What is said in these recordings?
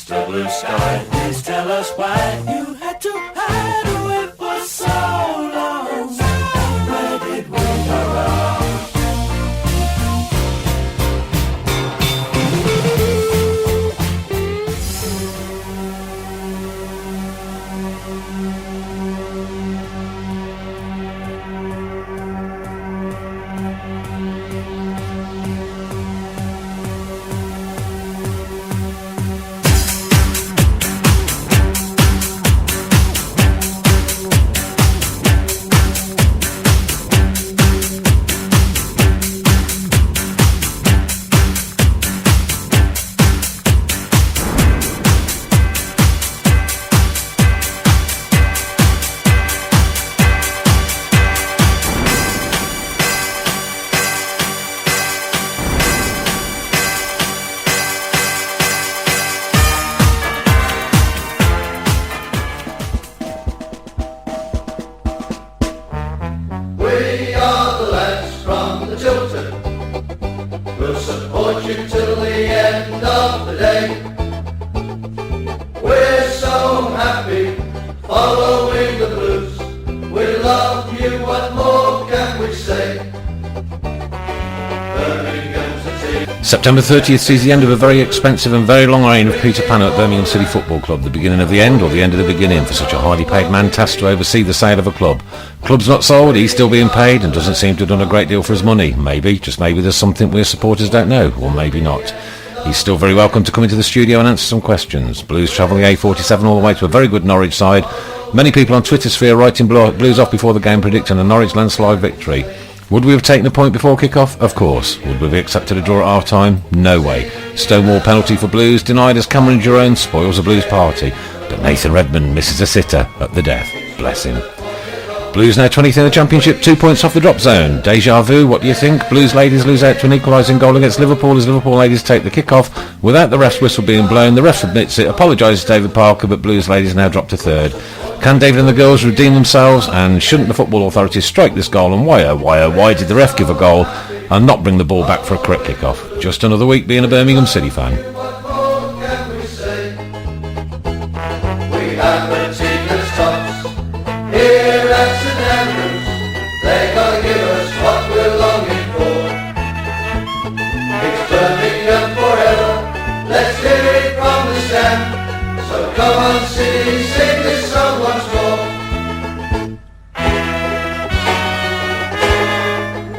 Mr. Blue Sky, please tell us why you had to hide away for so long. Where did we go wrong? We are the lads from the Tilton. We'll support you till the end of the day. We're so happy following the blues. We love you, what more can we say? Birmingham's a team. September 30th sees the end of a very expensive and very long reign of Peter Panner at Birmingham City Football Club, the beginning of the end or the end of the beginning for such a highly paid man tasked to oversee the sale of a club. Club's not sold, he's still being paid and doesn't seem to have done a great deal for his money. Maybe, just maybe there's something we as supporters don't know, or maybe not. He's still very welcome to come into the studio and answer some questions. Blues travelling A47 all the way to a very good Norwich side. Many people on Twitter sphere writing Blues off before the game predicting a Norwich landslide victory. Would we have taken a point before kick-off? Of course. Would we have accepted a draw at half-time? No way. Stonewall penalty for Blues denied as Cameron Jerome spoils a Blues party. But Nathan Redmond misses a sitter at the death. Bless him. Blues now 20th in the Championship, 2 points off the drop zone. Deja vu, what do you think? Blues ladies lose out to an equalising goal against Liverpool as Liverpool ladies take the kick-off without the ref's whistle being blown. The ref admits it, apologises to David Parker, but Blues ladies now drop to third. Can David and the girls redeem themselves, and shouldn't the football authorities strike this goal? And why did the ref give a goal and not bring the ball back for a correct kick-off? Just another week being a Birmingham City fan. What more can we say? We have a team that's tops here at St Andrews. They gotta give us what we're longing for. It's Birmingham forever. Let's hear it from the stand. So come on, City, sing this song once more.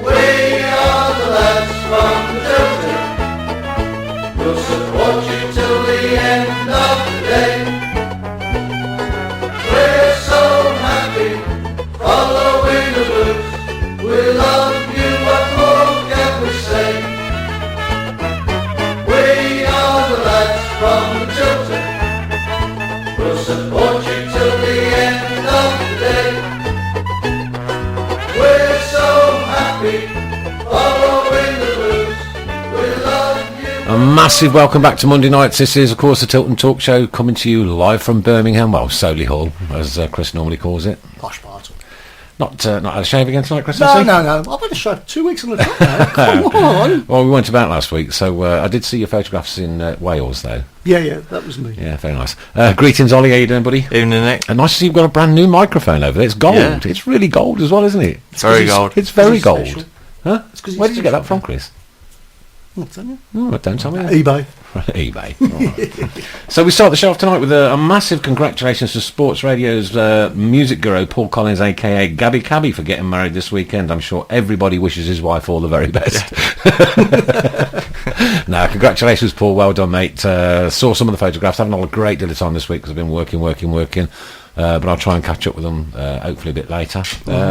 We are the lads from the Tilton. We'll support you till the end of the day. We're so happy following the blues. We love you, what more can we say? We are the lads from the Tilton. We'll support you till the end of the day. We're so happy following the blues. We love you. A massive welcome back to Monday nights. This is, of course, the Tilton Talk Show coming to you live from Birmingham, well, Soley Hall, as Chris normally calls it. Posh part. Not had a shave again tonight, Chris? No. I've had a shave 2 weeks on the trot now. Come on. Well, we went about last week, so I did see your photographs in Wales, though. Yeah, that was me. Yeah, very nice. Greetings, Oli. How you doing, buddy? Evening, Nick. And nice to see you've got a brand new microphone over there. It's gold. Yeah. It's really gold as well, isn't it? It's very gold. It's very It's gold. special. Huh? It's 'cause it's Where did you get that special. from, Chris? What's that? No, don't tell me. eBay. eBay. Right. So we start the show off tonight with a massive congratulations to Sports Radio's music guru Paul Collins, aka Gabby Cabby, for getting married this weekend. I'm sure everybody wishes his wife all the very best. No, congratulations, Paul. Well done, mate. Saw some of the photographs. Haven't had a great deal of time this week because I've been working. But I'll try and catch up with them hopefully a bit later.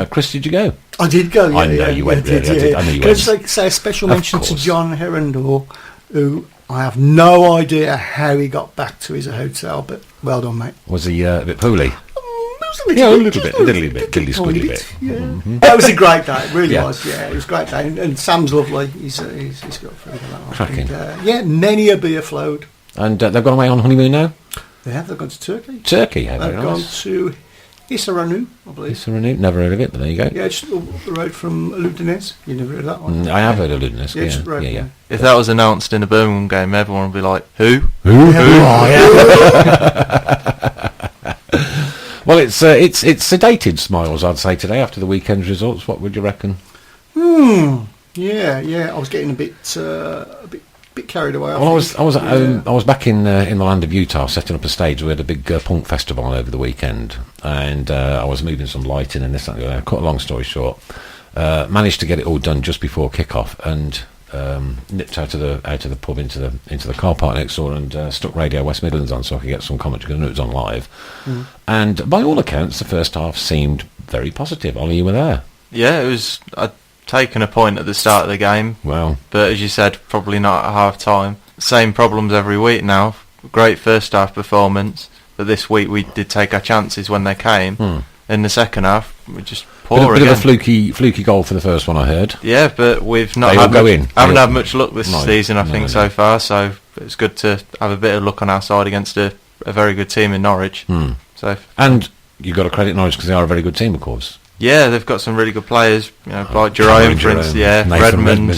Chris, did you go? I did go, yeah. I know you went, really. I know you Can went. I say a special Of mention to course. John Herondor, who I have no idea how he got back to his hotel, but well done, mate. Was he a bit pooley? It was a Yeah, a little little bit, diddly squiddly bit. Yeah. That was a great day, it really Yeah. was. Yeah, it was a great day, and Sam's lovely. He's got through that. Cracking. Yeah, many a beer flowed. And they've gone away on honeymoon now? They've gone to Turkey. Turkey, how They've very gone nice. to Isaranu, I believe. Isaranu, never heard of it, but there you go. Yeah, just up the road from Ludinez. You never heard of that one? I have heard of Ludinez. Yeah, just right. Yeah. If that was announced in a Birmingham game, everyone would be like, "Who? Who? Well, it's sedated smiles, I'd say, today after the weekend's results. What would you reckon? Yeah. I was getting a bit carried away. Well, I was at home. I was back in the land of Utah, setting up a stage. We had a big punk festival over the weekend, and I was moving some lighting and this and that. Cut a long story short, managed to get it all done just before kick-off, and nipped out of the pub into the car park next door and stuck Radio West Midlands on so I could get some commentary because I knew it was on live. And by all accounts, the first half seemed very positive. Ollie, you were there. Yeah, it was. I'd taken a point at the start of the game. Wow. But as you said, probably not at half time. Same problems every week now. Great first half performance, but this week we did take our chances when they came. In the second half, we just poor bit again. of a fluky goal for the first one, I heard. Yeah, but we've not They all go in. haven't had much luck this season, I think, No. so far. So it's good to have a bit of luck on our side against a very good team in Norwich. So And you've got to credit Norwich because they are a very good team, of course. yeah, they've got some really good players, like Jerome, for instance. Yeah, Nathan Redmond,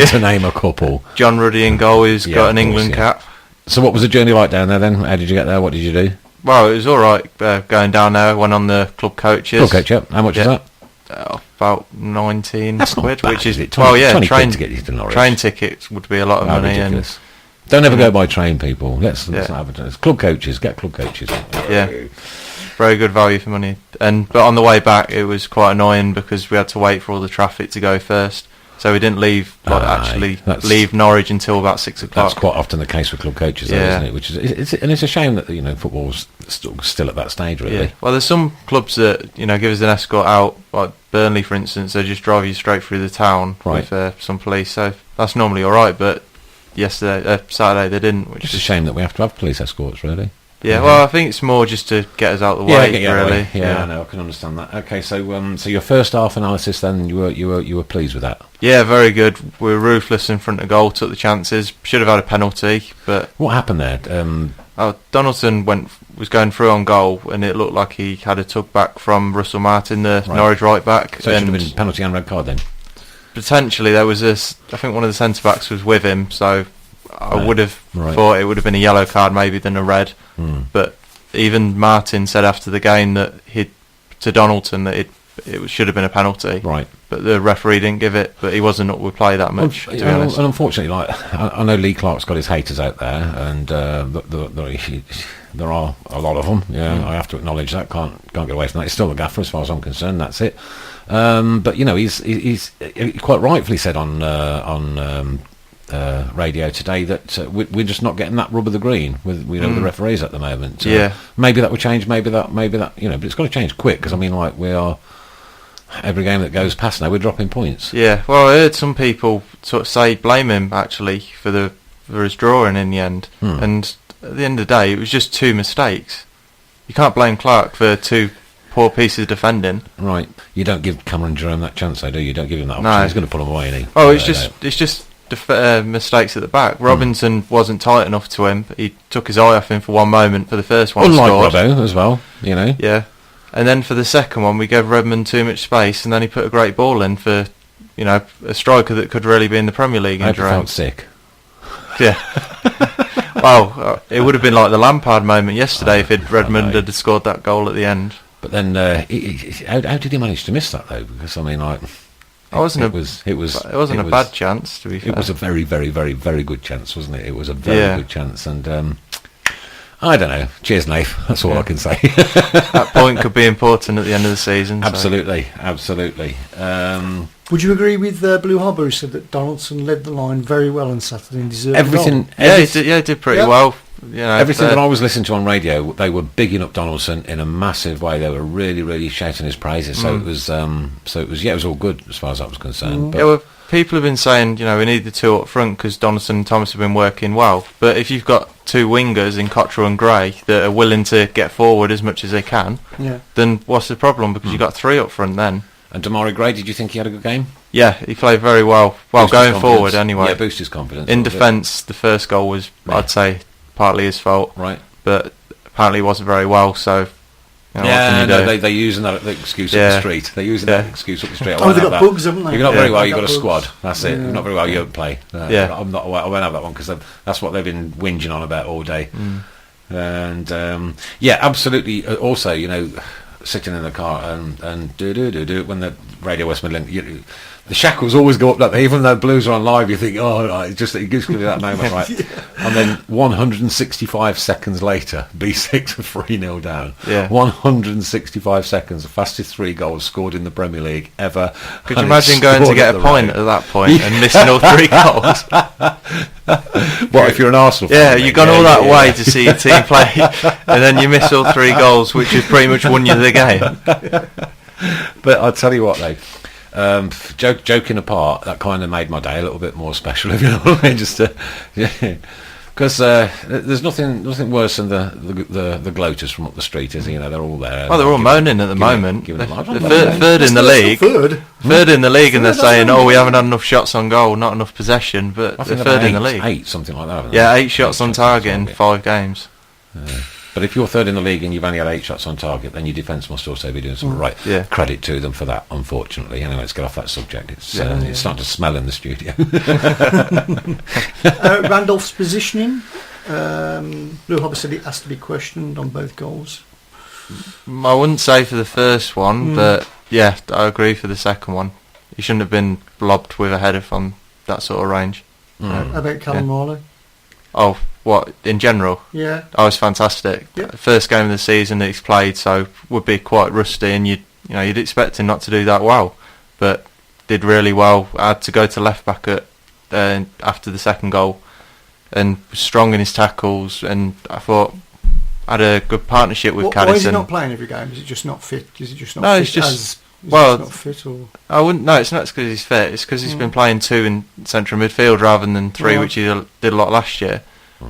to name a couple. John Ruddy in goal, who's Yeah, got an of course, England yeah. cap. So what was the journey like down there then? How did you get there? What did you do? Well, it was all right going down there. Went on the club coaches. Okay, yep. How much is Yeah. that? About 19 That's not quid, bad, which is it? 20 well, 20 quid train to get you to Norwich. Train tickets would be a lot of Oh, money, ridiculous. Don't ever go by train, people. Let's Yeah. advertise. Club coaches, get club coaches. and very good value for money. But on the way back, it was quite annoying because we had to wait for all the traffic to go first. So we didn't leave leave Norwich until about 6 o'clock. That's quite often the case with club coaches, though, Yeah. isn't it? Which is, and it's a shame that football's still at that stage, really. Yeah. Well, there's some clubs that give us an escort out, like Burnley, for instance. They just drive you straight through the town with some police. So that's normally all right. But Saturday they didn't. Which It's a is shame that we have to have police escorts, really. Yeah. Well, I think it's more just to get us out of the way, get you out of the really. way. Yeah, I know. I can understand that. Okay, so your first half analysis, then you were pleased with that. Yeah, very good. We were ruthless in front of goal, took the chances. Should have had a penalty, but What happened there? Donaldson was going through on goal, and it looked like he had a tug back from Russell Martin, the Norwich right back. So it should and have been penalty and red card then. potentially there was this. I think one of the centre backs was with him, so I would have Right. thought it would have been a yellow card maybe than a red. But even Martin said after the game that to Donaldson that it should have been a penalty. Right. But the referee didn't give it. But he wasn't up with play that much, to be honest. And unfortunately, I know Lee Clark's got his haters out there, and there are a lot of them. Yeah, I have to acknowledge that. Can't get away from that. He's still the gaffer, as far as I'm concerned. That's it. But he's quite rightfully said on radio today that we're just not getting that rub of the green with the referees at the moment. Maybe that will change. Maybe that. But it's got to change quick because we are. Every game that goes past now, we're dropping points. Yeah, well, I heard some people sort of say blame him actually for his drawing in the end, and at the end of the day, it was just two mistakes. You can't blame Clark for two poor pieces of defending. Right, you don't give Cameron Jerome that chance, though, do you? You don't give him that No. option. He's going to pull him away, isn't he? Oh, it's just mistakes at the back. Robinson wasn't tight enough to him. He took his eye off him for one moment for the first one. Unlike Robbo as well, Yeah. And then for the second one, we gave Redmond too much space, and then he put a great ball in for, a striker that could really be in the Premier League. I felt sick. Yeah. Well, it would have been like the Lampard moment yesterday if Redmond had scored that goal at the end. But then, how did he manage to miss that though? Because it wasn't a bad chance, to be fair. It was a very, very, very, very good chance, wasn't it? It was a very good chance, and I don't know. Cheers, Nath. That's all I can say. That point could be important at the end of the season. Absolutely. Would you agree with Blue Harbour, who said that Donaldson led the line very well on Saturday and deserved Everything. He did pretty well. Everything that I was listening to on radio, they were bigging up Donaldson in a massive way. They were really, really shouting his praises. So it was all good as far as that was concerned. But well, people have been saying, we need the two up front because Donaldson and Thomas have been working well. But if you've got two wingers in Cottrell and Gray that are willing to get forward as much as they can, then what's the problem? Because you've got three up front then. And Damari Gray, did you think he had a good game? Yeah, he played very well. Well, going forward anyway. Yeah, boost his confidence. In defence, the first goal was, I'd say, partly his fault. Right. But apparently he wasn't very well, so You know, what can you do? they're using that excuse up the street. They're using that excuse up the street. Oh, they've got bugs, haven't they? If you're not very well, They've you've got a bugs. squad. That's it. If you're not very well, you don't play. I won't have that one because that's what they've been whinging on about all day. And absolutely. Also, sitting in the car and do when the Radio West Midland, the shackles always go up that. Even though Blues are on live, you think, it gives you that moment, right? And then 165 seconds later, B6 are 3-0 down. 165 seconds, the fastest 3 goals scored in the Premier League ever. Could you imagine going to get a point at that point and missing all 3 goals? What if you're an Arsenal fan? Yeah, you've gone all that way to see your team play, and then you miss all 3 goals, which has pretty much won you the game. But I'll tell you what, though. Joking apart, that kind of made my day a little bit more special, if you know what I mean. Because there's nothing worse than the gloaters from up the street, is it? They're all there. Well, they're all moaning at the moment. They're They're third in the league. Third in the league, and they're saying, right. we haven't had enough shots on goal, not enough possession, but they're third in the league. 8, something like that. haven't Yeah, they? 8 shots on target in 5 games. But if you're third in the league and you've only had 8 shots on target, then your defence must also be doing something right. Yeah. Credit to them for that, unfortunately. Anyway, let's get off that subject. It's starting to smell in the studio. Randolph's positioning. Blue Hobby said it has to be questioned on both goals. I wouldn't say for the first one, but yeah, I agree for the second one. He shouldn't have been lobbed with a header from that sort of range. How about Callum Riley? Oh, what, in general? Yeah. Oh, it's fantastic. Yep. First game of the season that he's played, so would be quite rusty, and you'd expect him not to do that well, but did really well. I had to go to left back after the second goal, and was strong in his tackles, and I thought had a good partnership with Caddison. Why is he not playing every game? Is it just not fit? Is it just not No, fit? it's just- Is well, it just not fit or? I wouldn't. No, it's not because he's fit. It's because he's been playing 2 in central midfield rather than 3, Right. which he did a lot last year.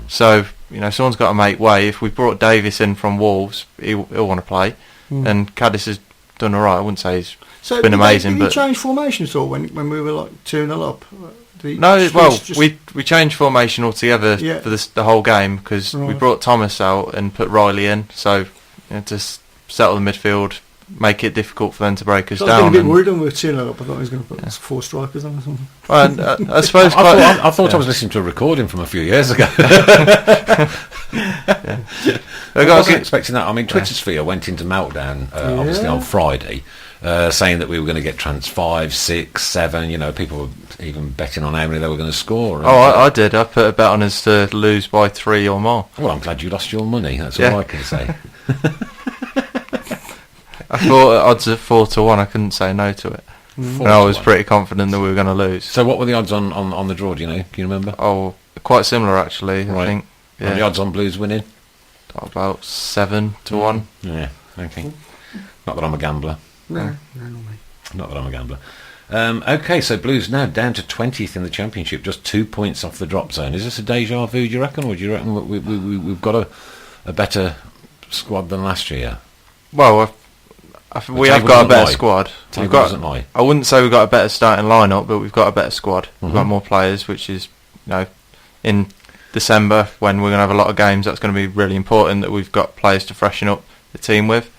So someone's got to make way. If we brought Davis in from Wolves, he'll want to play, and Caddis has done all right. I wouldn't say he's been amazing, Did but he change formation at all when we were like 2-0 up? We changed formation altogether for the whole game because we brought Thomas out and put Riley in, so to settle the midfield, make it difficult for them to break us I down. was a bit worried when we were 2-0 up. I thought he was going to put 4 strikers on or something. Well, I suppose I thought I was listening to a recording from a few years ago. I wasn't expecting that. I mean, Twitter sphere went into meltdown, obviously, on Friday, saying that we were going to get 5, 6, 7. People were even betting on how many they were going to score. I did. I put a bet on us to lose by 3 or more. Well, I'm glad you lost your money. That's all I can say. I thought odds at 4-1. I couldn't say no to it. And I was pretty confident that we were going to lose. So what were the odds on the draw, do you know? Can you remember? Oh, quite similar actually, I think. Yeah. And the odds on Blues winning? About 7-1. Yeah, okay. Not that I'm a gambler. No, Not that I'm a gambler. Okay, so Blues now down to 20th in the Championship, just 2 points off the drop zone. Is this a deja vu, do you reckon? Or do you reckon we've got a better squad than last year? Well, we have got a better squad. I wouldn't say we've got a better starting lineup, but we've got a better squad. We've got more players, which is, in December when we're going to have a lot of games, that's going to be really important that we've got players to freshen up the team with.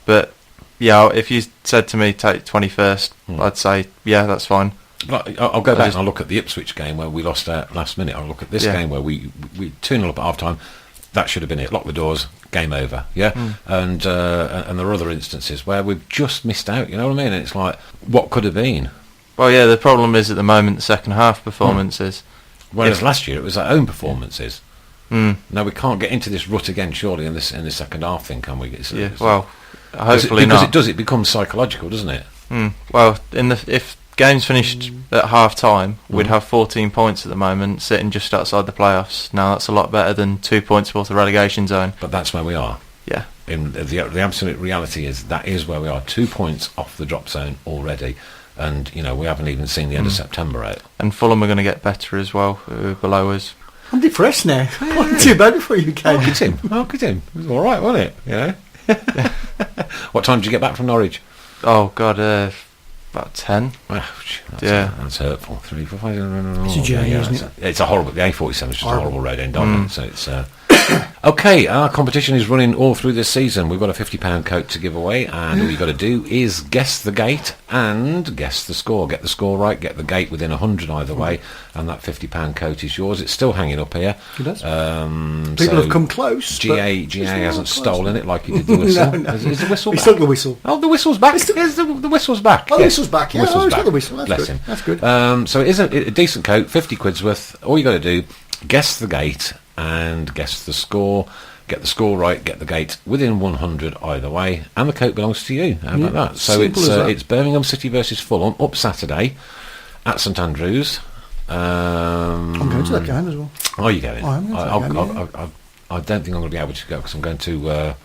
But yeah, if you said to me take 21st, I'd say that's fine. I'll go back and I'll look at the Ipswich game where we lost out last minute. I'll look at this game where we 2-0 up at half time. That should have been it. Lock the doors, game over. Yeah, and there are other instances where we've just missed out. You know what I mean? And it's like, what could have been? Well, yeah. The problem is at the moment the second half performances. Whereas last year it was our own performances. Now we can't get into this rut again, surely, in the second half thing, can we? Well, hopefully not. It becomes psychological, doesn't it? Well, if games finished at half time, we'd have 14 points at the moment, sitting just outside the playoffs. Now that's a lot better than 2 points off the relegation zone. But that's where we are. Yeah. In the absolute reality is that is where we are. 2 points off the drop zone already, and we haven't even seen the end of September out. And Fulham are going to get better as well, below us. I'm depressed now. It wasn't too bad before you came. Look at him. It was all right, wasn't it? What time did you get back from Norwich? Oh God, about 10. Ouch, that's hurtful. 3, 4, 5. It's a journey, isn't it? It's a horrible. The A47 is just a horrible road end, so it's. Okay, our competition is running all through this season. We've got a £50 coat to give away, and all you've got to do is guess the gate and guess the score. Get the score right, get the gate within 100 either way, and that £50 coat is yours. It's still hanging up here. It is. People have come close. GA hasn't stolen it like he did the whistle. No. Is the whistle He back? took the whistle. Oh, the whistle's back. The whistle's back. Oh, the Yes. whistle's back. Yeah, Whistle's he's back. got the whistle. That's Bless good. him. That's good. So it is a decent coat, 50 quid's worth. All you got to do, guess the gate and guess the score. Get the score right, get the gate within 100 either way, and the coat belongs to you. How about that? So simple as that. it's Birmingham City versus Fulham up Saturday at St Andrews. I'm going to that game as well. Are you going? I am going to that game, I don't think I'm going to be able to go because I'm going to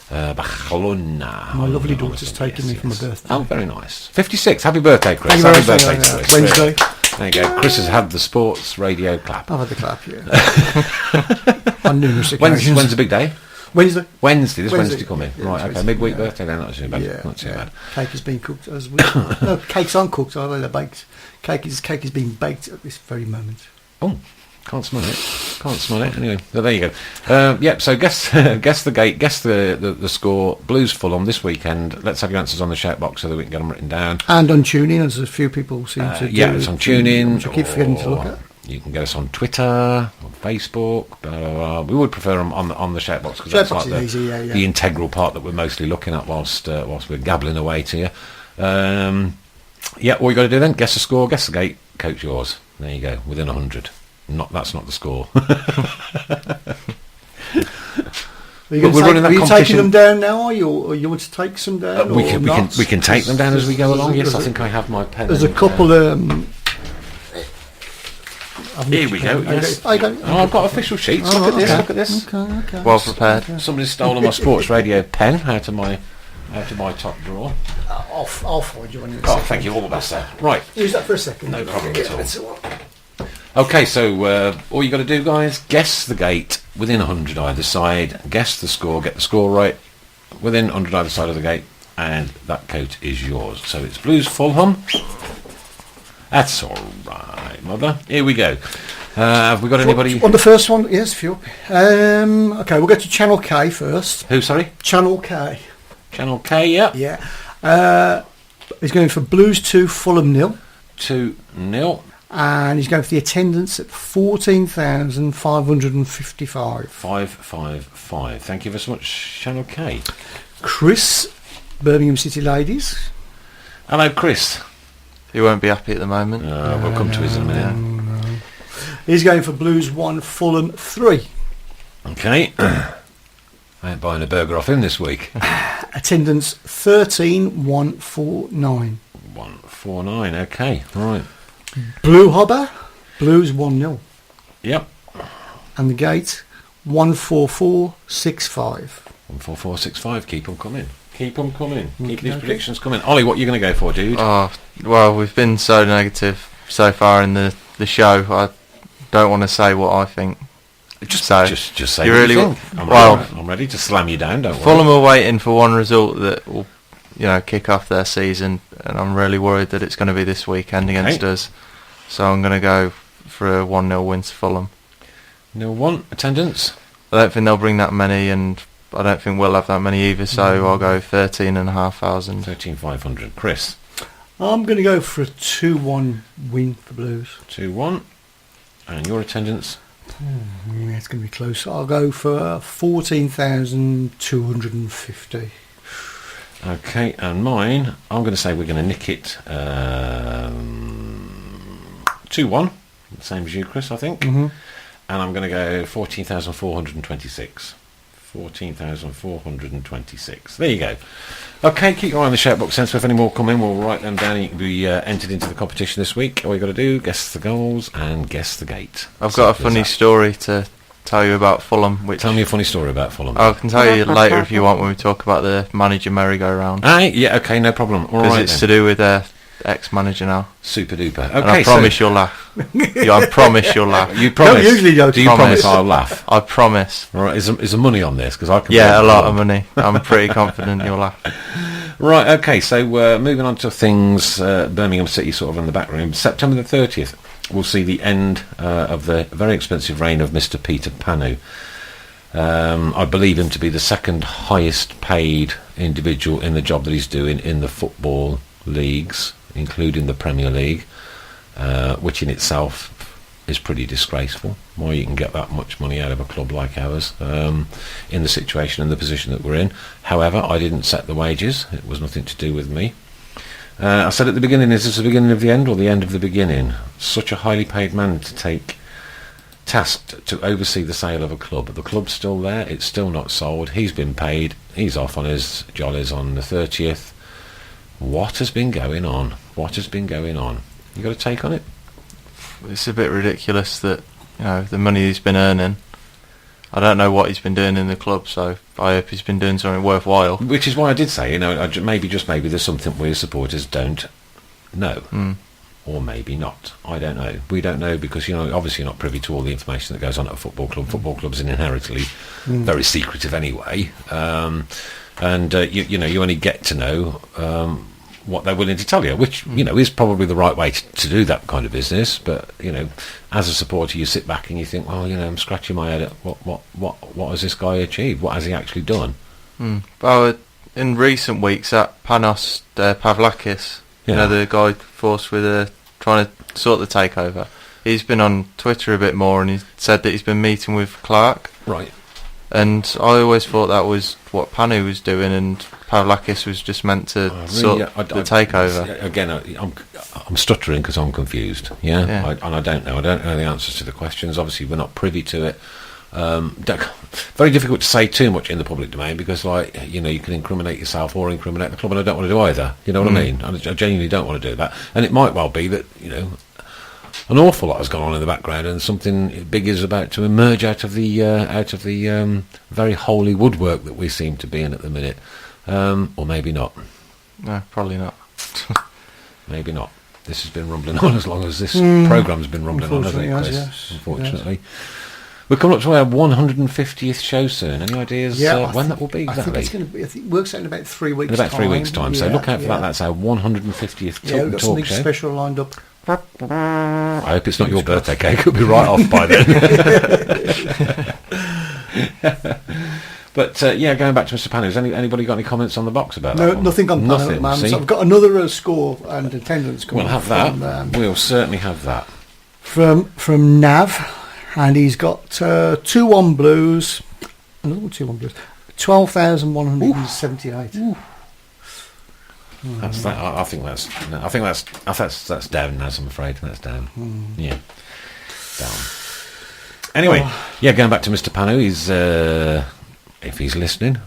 Barcelona. My lovely on daughter's Sunday. taken me for my birthday. Oh, very nice. 56. Happy birthday, Chris. Thank you Happy very birthday much. to Chris. Wednesday. There you go. Chris has had the sports radio clap. I've had the clap, yeah. On numerous occasions. When's the big day? Wednesday. Wednesday. This Wednesday. Wednesday coming. Yeah, Right, this okay. Wednesday, Midweek yeah. birthday then. Not too bad. Yeah, Not too bad. Cake has been cooked as we. No, cakes aren't cooked, are they? They're baked. Cake is being baked at this very moment. Oh, can't smell it. Can't smell it. Anyway, so there you go. Yep. So guess the gate. Guess the score. Blues Fulham this weekend. Let's have your answers on the shout box so that we can get them written down. And on TuneIn, as a few people seem to do. Yeah, it's on TuneIn. Which I keep forgetting to look or at. You can get us on Twitter, on Facebook. Blah, blah, blah. We would prefer them on the shout box because that's Shout box like is easy, yeah. the integral part that we're mostly looking at whilst we're gabbling away to you. Yeah, all you got to do then, guess the score, guess the gate, coach yours. There you go, within 100. That's not the score. Are you, we're running that taking competition. them down now, or you want to take some down? we or can not? we can take them down as we go along. Yes, I There's think I have my pen. There's a and, couple. Here we go. Yes. I don't. Oh, I've got official sheets. Oh, Look at this. okay. Look at this. Okay. Well prepared. Somebody's stolen my sports radio pen out of my top drawer. I'll find you one in a Oh, second. thank you. All the best there. Right. Use that for a second. No problem Get at it all. to- Okay, so all you got to do, guys, guess the gate within 100 either side. Guess the score. Get the score right within 100 either side of the gate, and that coat is yours. So it's Blues Fulham. That's all right, Mother. Here we go. Have we got anybody? On the first one, yes, few. Okay, we'll go to Channel K first. Who? Sorry, Channel K. Channel K. Yeah. Yeah. He's going for Blues 2, Fulham 0. 2-0. And he's going for the attendance at 14,555. 555. Thank you very much, Channel K. Chris, Birmingham City Ladies. Hello, Chris. He won't be happy at the moment. We'll come to his in a minute. He's going for Blues 1, Fulham 3. Okay. I ain't buying a burger off him this week. Attendance 13,149. 149. Okay. Right. Blue Hobber, Blues 1-0. Yep. And the gate 14465. 14465. Keep them coming. Keep them coming. Keep Okay, these okay. predictions coming. Ollie, what are you going to go for, dude? Oh, well, we've been so negative so far in the show. I don't want to say what I think. just so, say you what really you think. I'm ready to slam you down. Don't Fulham worry. are waiting for one result that will, kick off their season, and I'm really worried that it's going to be this weekend against us. So I'm going to go for a 1-0 win to Fulham. 0-1 attendance. I don't think they'll bring that many, and I don't think we'll have that many either. So I'll go 13,500. 13,500. Chris. I'm going to go for a 2-1 win for Blues. 2-1. And your attendance. Yeah, it's going to be close. I'll go for 14,250. Okay, and mine, I'm going to say we're going to nick it 2-1, same as you, Chris, I think. Mm-hmm. And I'm going to go 14,426. 14,426. There you go. Okay, keep your eye on the shout box, sense if any more come in, we'll write them down. You can be entered into the competition this week. All you got to do, guess the goals and guess the gate. I've got a Simple as funny that. story to tell you about Fulham. Which Tell me a funny story about Fulham. I can tell you later if you want when we talk about the manager merry-go-round. Aye, yeah, okay, no problem. All Because right, it's then. to do with their ex-manager now. Super duper. Okay, And I promise you'll laugh. Yeah, I promise you'll laugh. You promise? usually don't Do you promise. promise I'll laugh? I promise. All right, is there money on this? Because I can. Yeah, a lot of money. I'm pretty confident you'll laugh. Right, okay, so moving on to things, Birmingham City sort of in the back room. September the 30th, we'll see the end of the very expensive reign of Mr. Peter Panu. I believe him to be the second highest paid individual in the job that he's doing in the football leagues, including the Premier League, which in itself is pretty disgraceful. Why you can get that much money out of a club like ours in the situation and the position that we're in. However, I didn't set the wages. It was nothing to do with me. I said at the beginning, is this the beginning of the end or the end of the beginning? Such a highly paid man to take tasked to oversee the sale of a club. The club's still there, it's still not sold, he's been paid, he's off on his jollies on the 30th. What has been going on? What has been going on? You got a take on it? It's a bit ridiculous that, you know, the money he's been earning. I don't know what he's been doing in the club, so I hope he's been doing something worthwhile. Which is why I did say, you know, maybe there's something we as supporters don't know. Or maybe not. I don't know. We don't know because, you know, obviously you're not privy to all the information that goes on at a football club. Football clubs are inherently very secretive anyway. You know, you only get to know what they're willing to tell you, which, you know, is probably the right way to do that kind of business. But, you know, as a supporter, you sit back and you think, well, you know, I'm scratching my head at what has this guy achieved? What has he actually done? Well, in recent weeks, at Panos Pavlakis, you know, the guy forced with trying to sort the takeover, he's been on Twitter a bit more and he said that he's been meeting with Clark. Right. And I always thought that was what Panu was doing and Pavlakis was just meant to sort the takeover. Again, I'm stuttering because I'm confused. Yeah. I don't know the answers to the questions. Obviously, we're not privy to it. Very difficult to say too much in the public domain because, like, you know, you can incriminate yourself or incriminate the club, and I don't want to do either. You know what I mean? I genuinely don't want to do that. And it might well be that, you know, an awful lot has gone on in the background, and something big is about to emerge out of the very holy woodwork that we seem to be in at the minute, or maybe not. No, probably not. Maybe not. This has been rumbling on as long as this programme's been rumbling on, hasn't it, Chris? Yes, unfortunately. Yes. We're coming up to our 150th show soon. Any ideas when that will be exactly? I think it's going to be. I think it works out in about 3 weeks. In about 3 weeks' time. So look out for that. That's our 150th Tilton we've got Talk something show. special lined up. I hope it's not your birthday cake. It'll be right off by then. But going back to Mr. Panu, has anybody got any comments on the box about that? No, one? nothing on Panu at the moment. So I've got another score and attendance coming. We'll have that. We'll certainly have that. From Nav. And he's got 2-1 Blues, another 2-1 Blues, 12,178. That's that. I think that's down. Naz, I'm afraid that's down. Yeah, down. Anyway, going back to Mr. Panu. He's if he's listening,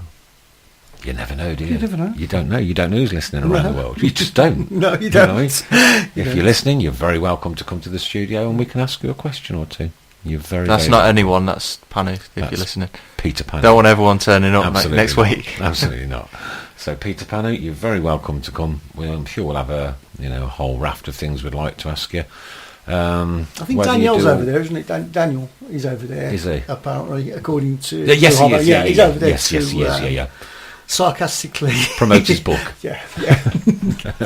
you never know, do you? You never know. You don't know. You don't know who's listening around the world. You just don't. No, you don't. If you're listening, you're very welcome to come to the studio, and we can ask you a question or two. You're very. That's not anyone. That's Panu. If you're listening, Peter Panu. Don't want everyone turning up next week. Absolutely not. So Peter Panu, you're very welcome to come. I'm sure we'll have a whole raft of things we'd like to ask you. I think Daniel's over there, isn't it? Daniel is over there. Is he? Apparently, according to yes, he is. Yeah, he's over there. Yes. Sarcastically promote his book. Yeah.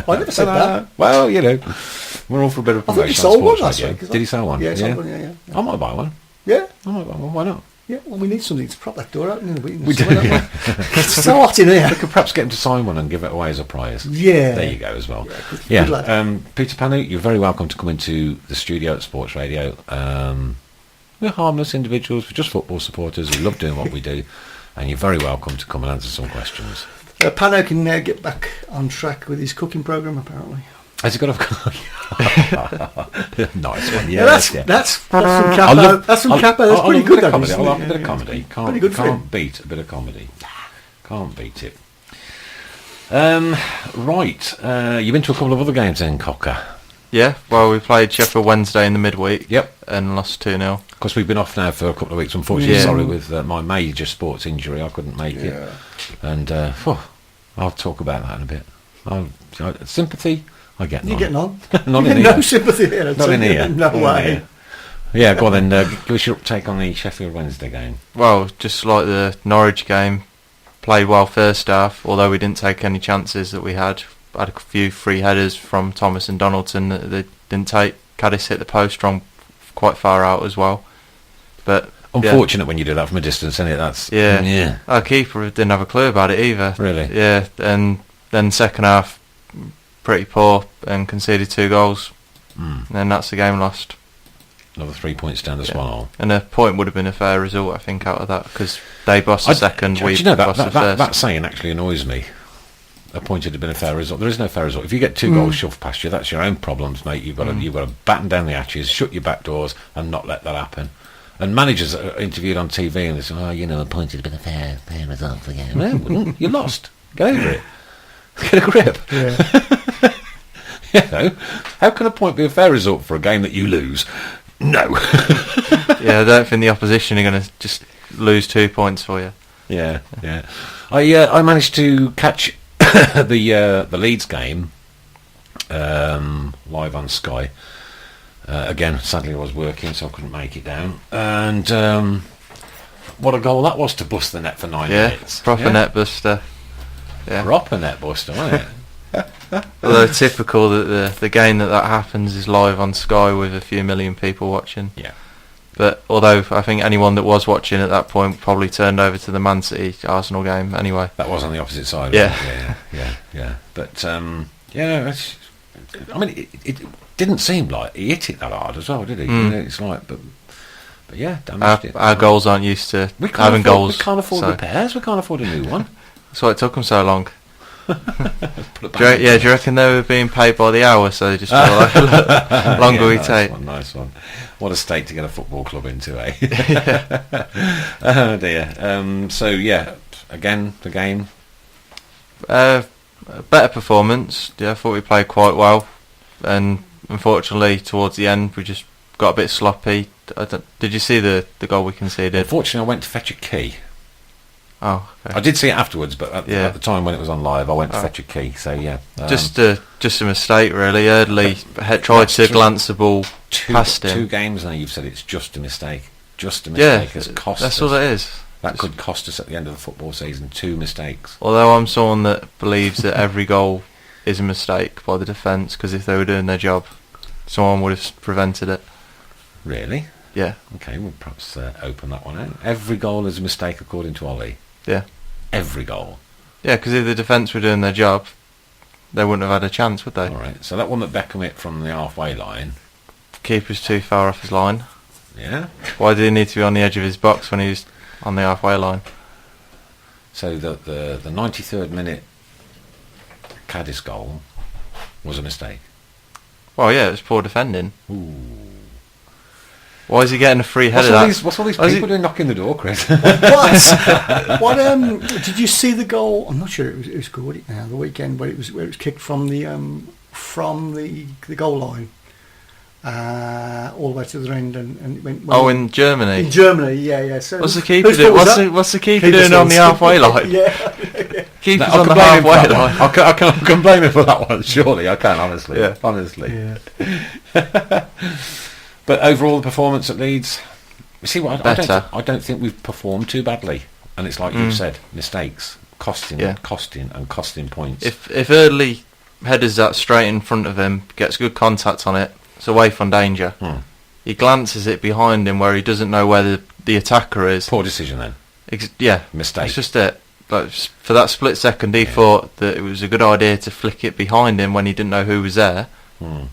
I never said that. Well, we're all for a bit of promotion. I think he sold one last week. Did he sell one? Yeah, he sold one. Yeah. I might buy one. Yeah, I might buy one. Why not? Yeah, well, we need something to prop that door open in the week. We do. Yeah. It's so hot in here. We could perhaps get him to sign one and give it away as a prize. Yeah. There you go as well. Yeah. Good lad. Peter Panu, you're very welcome to come into the studio at Sports Radio. We're harmless individuals. We're just football supporters. We love doing what we do. And you're very welcome to come and answer some questions. Panu can now get back on track with his cooking programme, apparently. Has he got a... Nice one. Yeah, that's from Capo. That's from Capo. That's pretty good. I like a bit of comedy. Can't beat a bit of comedy. Can't beat it. Right. You've been to a couple of other games then, Cocker. Yeah, well, we played Sheffield Wednesday in the midweek. Yep. And lost 2-0. Of course, we've been off now for a couple of weeks, unfortunately. Sorry, with my major sports injury. I couldn't make it. And I'll talk about that in a bit. Sympathy, I get none. You're getting on? Not in here. No sympathy here. Not in here. No way. Yeah, go on then. Give us your uptake on the Sheffield Wednesday game. Well, just like the Norwich game, played well first half, although we didn't take any chances that we had. Had a few free headers from Thomas and Donaldson that they didn't take. Caddis hit the post from quite far out as well. But unfortunate when you do that from a distance, isn't it? That's yeah. Our keeper didn't have a clue about it either. Really? Yeah, and then second half, pretty poor and conceded 2 goals. And then that's the game lost. Another 3 points down the Swan Hole. And a point would have been a fair result, I think, out of that, because they lost the second, we lost the first. That saying actually annoys me. A point would have been a fair result. There is no fair result. If you get 2 goals shoved past you, that's your own problems, mate. You've got to batten down the hatches, shut your back doors, and not let that happen. And managers are interviewed on TV and they say, a point would have been a fair result for you. No, it wouldn't. You lost. Get over it. Get a grip. Yeah. How can a point be a fair result for a game that you lose? No. I don't think the opposition are going to just lose 2 points for you. Yeah. I managed to catch the Leeds game live on Sky. Again, sadly I was working, so I couldn't make it down. And what a goal that was to bust the net for 9 minutes. Proper net buster. Yeah. Proper net buster, wasn't it? Although typical that the game that happens is live on Sky with a few million people watching. Yeah. But although I think anyone that was watching at that point probably turned over to the Man City Arsenal game anyway. That was on the opposite side. Yeah. But it didn't seem like he hit it that hard as well, did he? It's like, but yeah, damaged it. Our goals aren't used to having goals. We can't afford repairs. We can't afford a new one. That's why it took them so long. Do you reckon they were being paid by the hour, so they just felt like longer we take? Nice one. What a state to get a football club into, eh? Oh dear. So yeah, again the game. Better performance. Yeah, I thought we played quite well, and unfortunately towards the end we just got a bit sloppy. Did you see the goal we conceded? Unfortunately, I went to fetch a key. Oh, okay. I did see it afterwards, but at the time when it was on live, I went to fetch a key. So yeah, just a mistake really. Eardley tried to glance the ball past him. 2 games now you've said it's just a mistake. Just a mistake has cost us. That's all it is. That could cost us at the end of the football season. 2 mistakes. Although I'm someone that believes that every goal is a mistake by the defence, because if they were doing their job, someone would have prevented it. Really? Yeah. Okay, we'll perhaps open that one out. Every goal is a mistake according to Oli. Yeah. Every goal. Yeah, because if the defence were doing their job, they wouldn't have had a chance, would they? All right. So that one that Beckham hit from the halfway line. Keeper's too far off his line. Yeah. Why did he need to be on the edge of his box when he was on the halfway line? So the 93rd minute Cadiz goal was a mistake. Well, yeah, it was poor defending. Ooh. Why is he getting a free header? What's all these people doing knocking the door, Chris? What did you see the goal? I'm not sure it was scored it now the weekend, but it was kicked from the goal line all the way to the end and went. In Germany. In Germany, yeah. So what's the keeper doing? What's the keeper doing on the halfway line? Yeah. Keeper's on the halfway line. I can blame him for that one. Surely I can. Honestly. Yeah. Honestly. Yeah. But overall, the performance at Leeds, you see what Better. I don't think we've performed too badly, and it's like you've said, mistakes costing points. If Eardley headers that straight in front of him, gets good contact on it, it's away from danger. He glances it behind him where he doesn't know where the attacker is. Poor decision then. Mistake. That's just it. Like, for that split second, he thought that it was a good idea to flick it behind him when he didn't know who was there.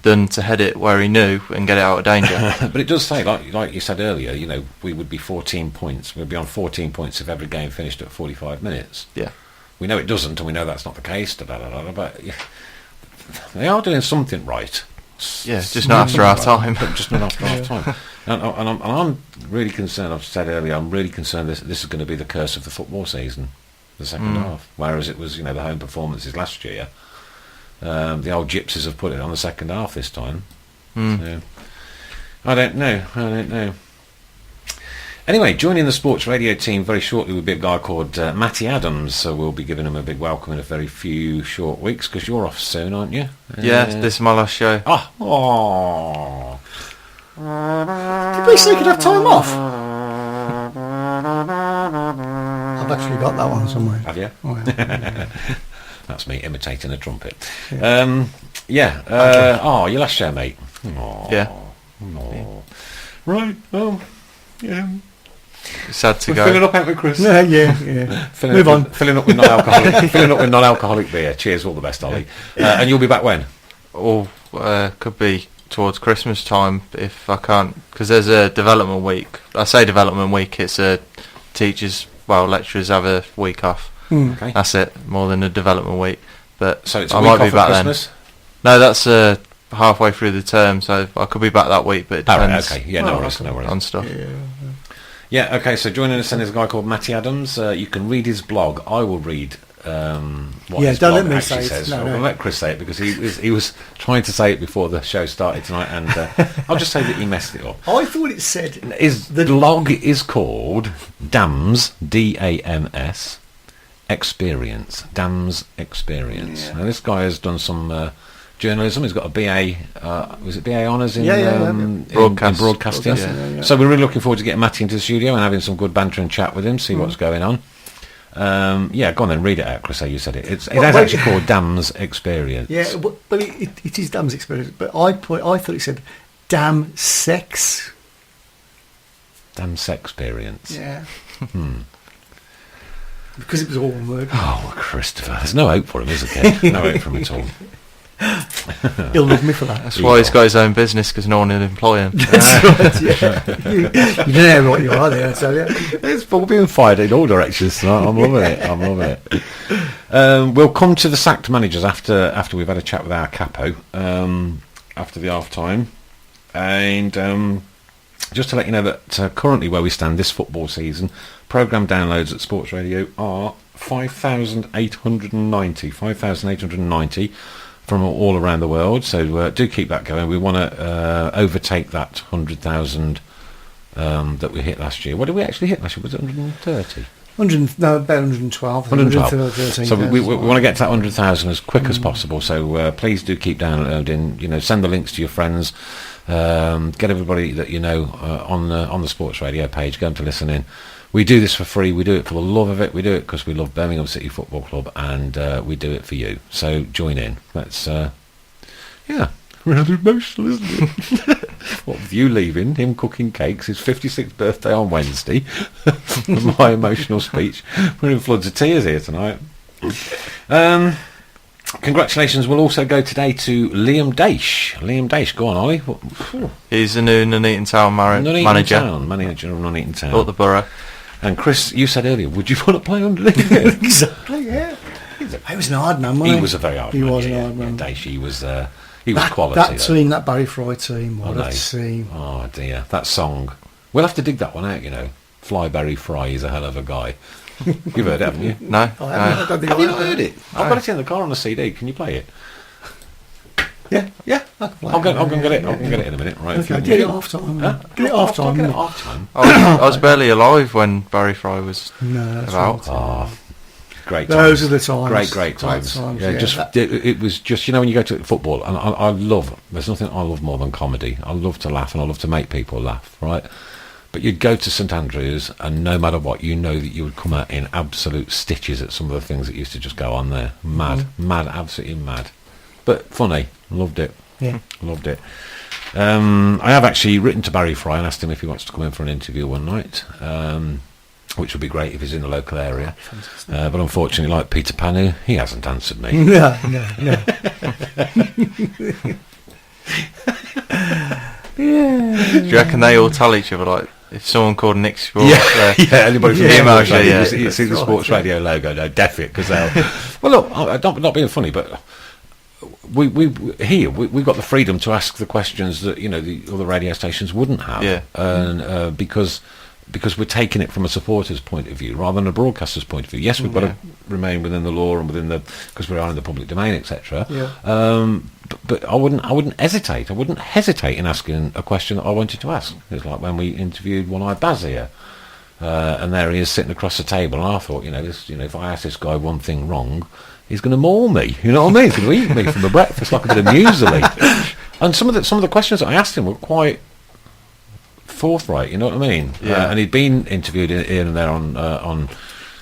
Than to head it where he knew and get it out of danger. But it does say, like you said earlier, we would be 14 points. We'd be on 14 points if every game finished at 45 minutes. Yeah. We know it doesn't, and we know that's not the case. But they are doing something right. Yeah, just not after our time. Just not after our time. And I'm really concerned. I've said earlier, I'm really concerned this is going to be the curse of the football season, the second half. Whereas it was, the home performances last year. The old gypsies have put it on the second half this time. So, I don't know. Anyway, joining the sports radio team very shortly will be a guy called Matty Adams, so we'll be giving him a big welcome in a very few short weeks, because you're off soon, aren't you? Yeah, this is my last show. Oh. Did we say you could have time off? I've actually got that one somewhere. Have you? Oh, yeah. That's me imitating a trumpet. Your last show, mate. Aww. Yeah. Aww. Right. Well, yeah. sad to We're go. filling up, aren't we, Chris? Yeah. Filling up with non-alcoholic beer. Cheers, all the best, Ollie. And you'll be back when? Could be towards Christmas time if I can't, because there's a development week. I say development week, it's a lecturers have a week off. Okay. That's it, more than a development week. But So it's a I week might off be back at Christmas? then. No, that's halfway through the term, so I could be back that week, but it depends okay. Yeah, no worries. on stuff. Yeah, okay, so joining us then is a guy called Matty Adams. You can read his blog. I will read what his don't blog let me actually say it. says. No. I'll let Chris say it because he was trying to say it before the show started tonight, and I'll just say that he messed it up. I thought it said The blog is called DAMS, D-A-M-S, Experience. DAMS Experience. Yeah. Now, this guy has done some journalism. He's got a BA, was it BA Honours in, broadcasting? Yeah. So we're really looking forward to getting Matty into the studio and having some good banter and chat with him, see what's going on. Go on then, read it out, Chris, how you said it. It is actually called Dam's Experience. Yeah, but it is Dam's Experience. But I thought it said Damn Sex. Dam's Experience. Yeah. Because it was all one word. Oh, Christopher, there's no hope for him, is there, kid? No hope for him at all. He'll love me for that. That's why he's got his own business, because no one will employ him. That's right, yeah. You don't know what you are there, I tell you. It's being fired in all directions tonight. I'm loving it. We'll come to the sacked managers after we've had a chat with our capo after the half time, and just to let you know that currently where we stand this football season, programme downloads at Sports Radio are 5,890 from all around the world. So do keep that going. We want to overtake that 100,000 that we hit last year. What did we actually hit last year? Was it 130? About 112. 112. So we want to get to that 100,000 as quick as possible. So please do keep downloading. Send the links to your friends. Get everybody that you know on the Sports Radio page. Get them to listen in. We do this for free. We do it for the love of it. We do it because we love Birmingham City Football Club, and we do it for you. So join in. That's rather emotional, isn't it? What with you leaving, him cooking cakes, his 56th birthday on Wednesday, my emotional speech. We're in floods of tears here tonight. Congratulations will also go today to Liam Daish. Liam Daish, go on, Ollie. He's the new Nuneaton Town manager. Manager of Nuneaton Town. Up the borough. And Chris, you said earlier, would you want to play underneath him? Exactly, yeah. He was an hard man, wasn't he? He was a very hard man. He was a hard man. Daish, he was quality. That team, that Barry Fry team, what a team. Oh dear, that song. We'll have to dig that one out, Fly Barry Fry is a hell of a guy. You've heard it, haven't you? No. I don't think Have I you not heard it? I've got it in the car on the CD. Can you play it? Yeah. I can play I'll go and get it. I'll go and get it in a minute. Right. Okay, get it half time. Huh? Get it half time. Get it half time. I was barely alive when Barry Fry was That's about. right. Oh, great. Those times. are the times. Great times. Yeah, it was just when you go to football, and I love. There's nothing I love more than comedy. I love to laugh and I love to make people laugh. Right. But you'd go to St Andrews, and no matter what, you know that you would come out in absolute stitches at some of the things that used to just go on there. Mad, absolutely mad. But funny. Loved it. Yeah. Loved it. I have actually written to Barry Fry and asked him if he wants to come in for an interview one night, which would be great if he's in the local area. But unfortunately, like Peter Panu, he hasn't answered me. No. Do you reckon they all tell each other, like, if someone called Nick Sport, anybody from the email Sports Radio, you see the right, Sports Radio logo, no, definitely, because they'll... Well, look, not being funny, but we've got the freedom to ask the questions that, the other radio stations wouldn't have. Yeah. And because we're taking it from a supporter's point of view rather than a broadcaster's point of view. Yes, we've got to remain within the law and because we are in the public domain, etc. Yeah. But I wouldn't hesitate. I wouldn't hesitate in asking a question that I wanted to ask. It's like when we interviewed One-Eyed Baz here, and there he is sitting across the table, and I thought, if I ask this guy one thing wrong, he's going to maul me. You know what I mean? He's going to eat me from a breakfast like a bit of muesli. And some of the questions that I asked him were quite forthright. You know what I mean? Yeah. And he'd been interviewed here and there on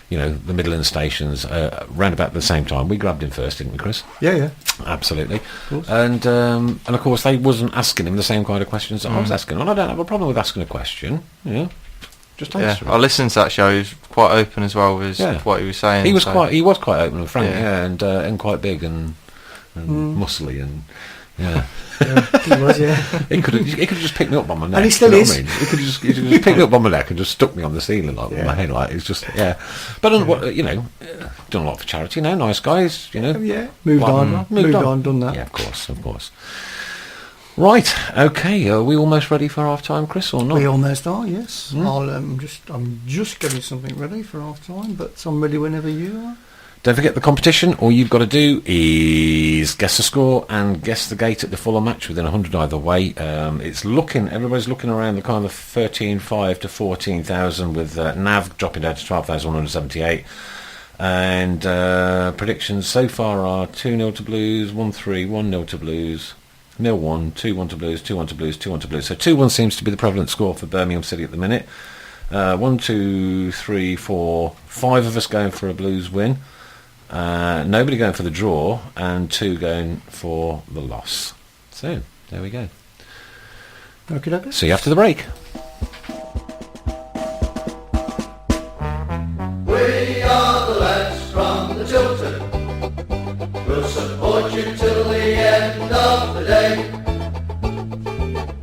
the Midland stations round about the same time. We grabbed him first, didn't we, Chris? Yeah. Absolutely. And of course they wasn't asking him the same kind of questions that I was asking. And I don't have a problem with asking a question. Just Just Yeah, answer it. I listened to that show. He was quite open as well with what he was saying. He was so. quite open and frank, and quite big and muscly and yeah. He was, yeah. He could have just picked me up by my neck. And he still you know is. what I mean? He could have just picked me up by my neck and just stuck me on the ceiling like with my head like it's just But done a lot for charity now. Nice guys, Yeah, moved on, done that. Yeah, of course. Right, okay. Are we almost ready for half time, Chris, or not? We almost are, yes. I'm just getting something ready for half time, but I'm ready whenever you are. Don't forget the competition. All you've got to do is guess the score and guess the gate at the Fulham match within 100 either way. Everybody's looking around the kind of 13,500 to 14,000 with NAV dropping down to 12,178. And predictions so far are 2-0 to Blues, 1-3, 1-0 to Blues, 0-1, 2-1 to Blues, 2-1 to Blues, 2-1 to Blues. So 2-1 seems to be the prevalent score for Birmingham City at the minute. 1, 2, 3, 4, 5 of us going for a Blues win. Nobody going for the draw, and 2 going for the loss. So, there we go. Okay. See you after the break. We are the lads from the Tilton. We'll support you till the end of the day.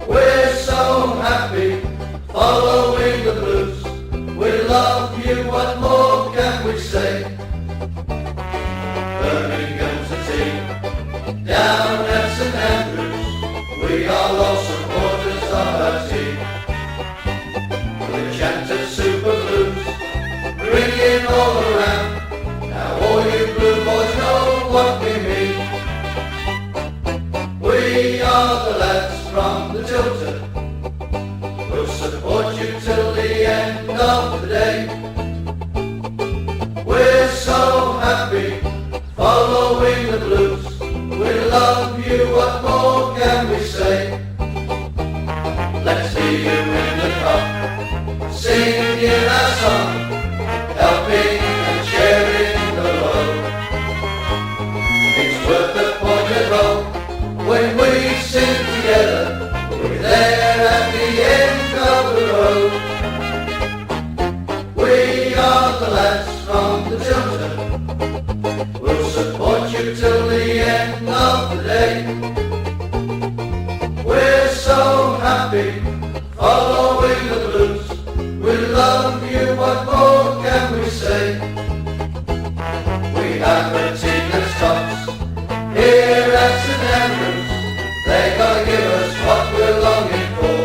We're so happy following the Blues. We love you, what more can we say? Birmingham's the team, down at St Andrews, we are all supporters of our team. The chant of Super Blues, ringing all around, now all you blue boys know what we mean. We are the lads from the Tilton, we'll support you till the end of the day. We're so happy following the Blues, we love you, what more can we say? Let's hear you in the cup, singing our song, helping and sharing the load. It's worth the pointed roll, when we sing together, we're there at the end of the road. We are the lads from the Tilton, we'll support you till the end of the day. We're so happy following the Blues, we love you, what more can we say? We have meticulous tops here at St Andrews, they're gonna give us what we're longing for.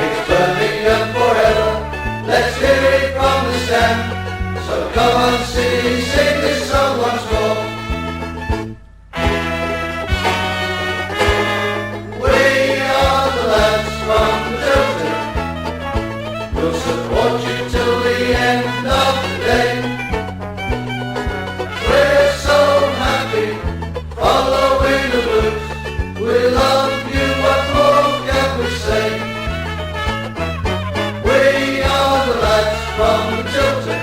It's Birmingham forever, let's hear it from the stand. So come on, city, sing this song once more. We are the lads from the Tilton, we'll support you till the end of the day. We're so happy following the Blues, we love you, what more can we say? We are the lads from the Tilton,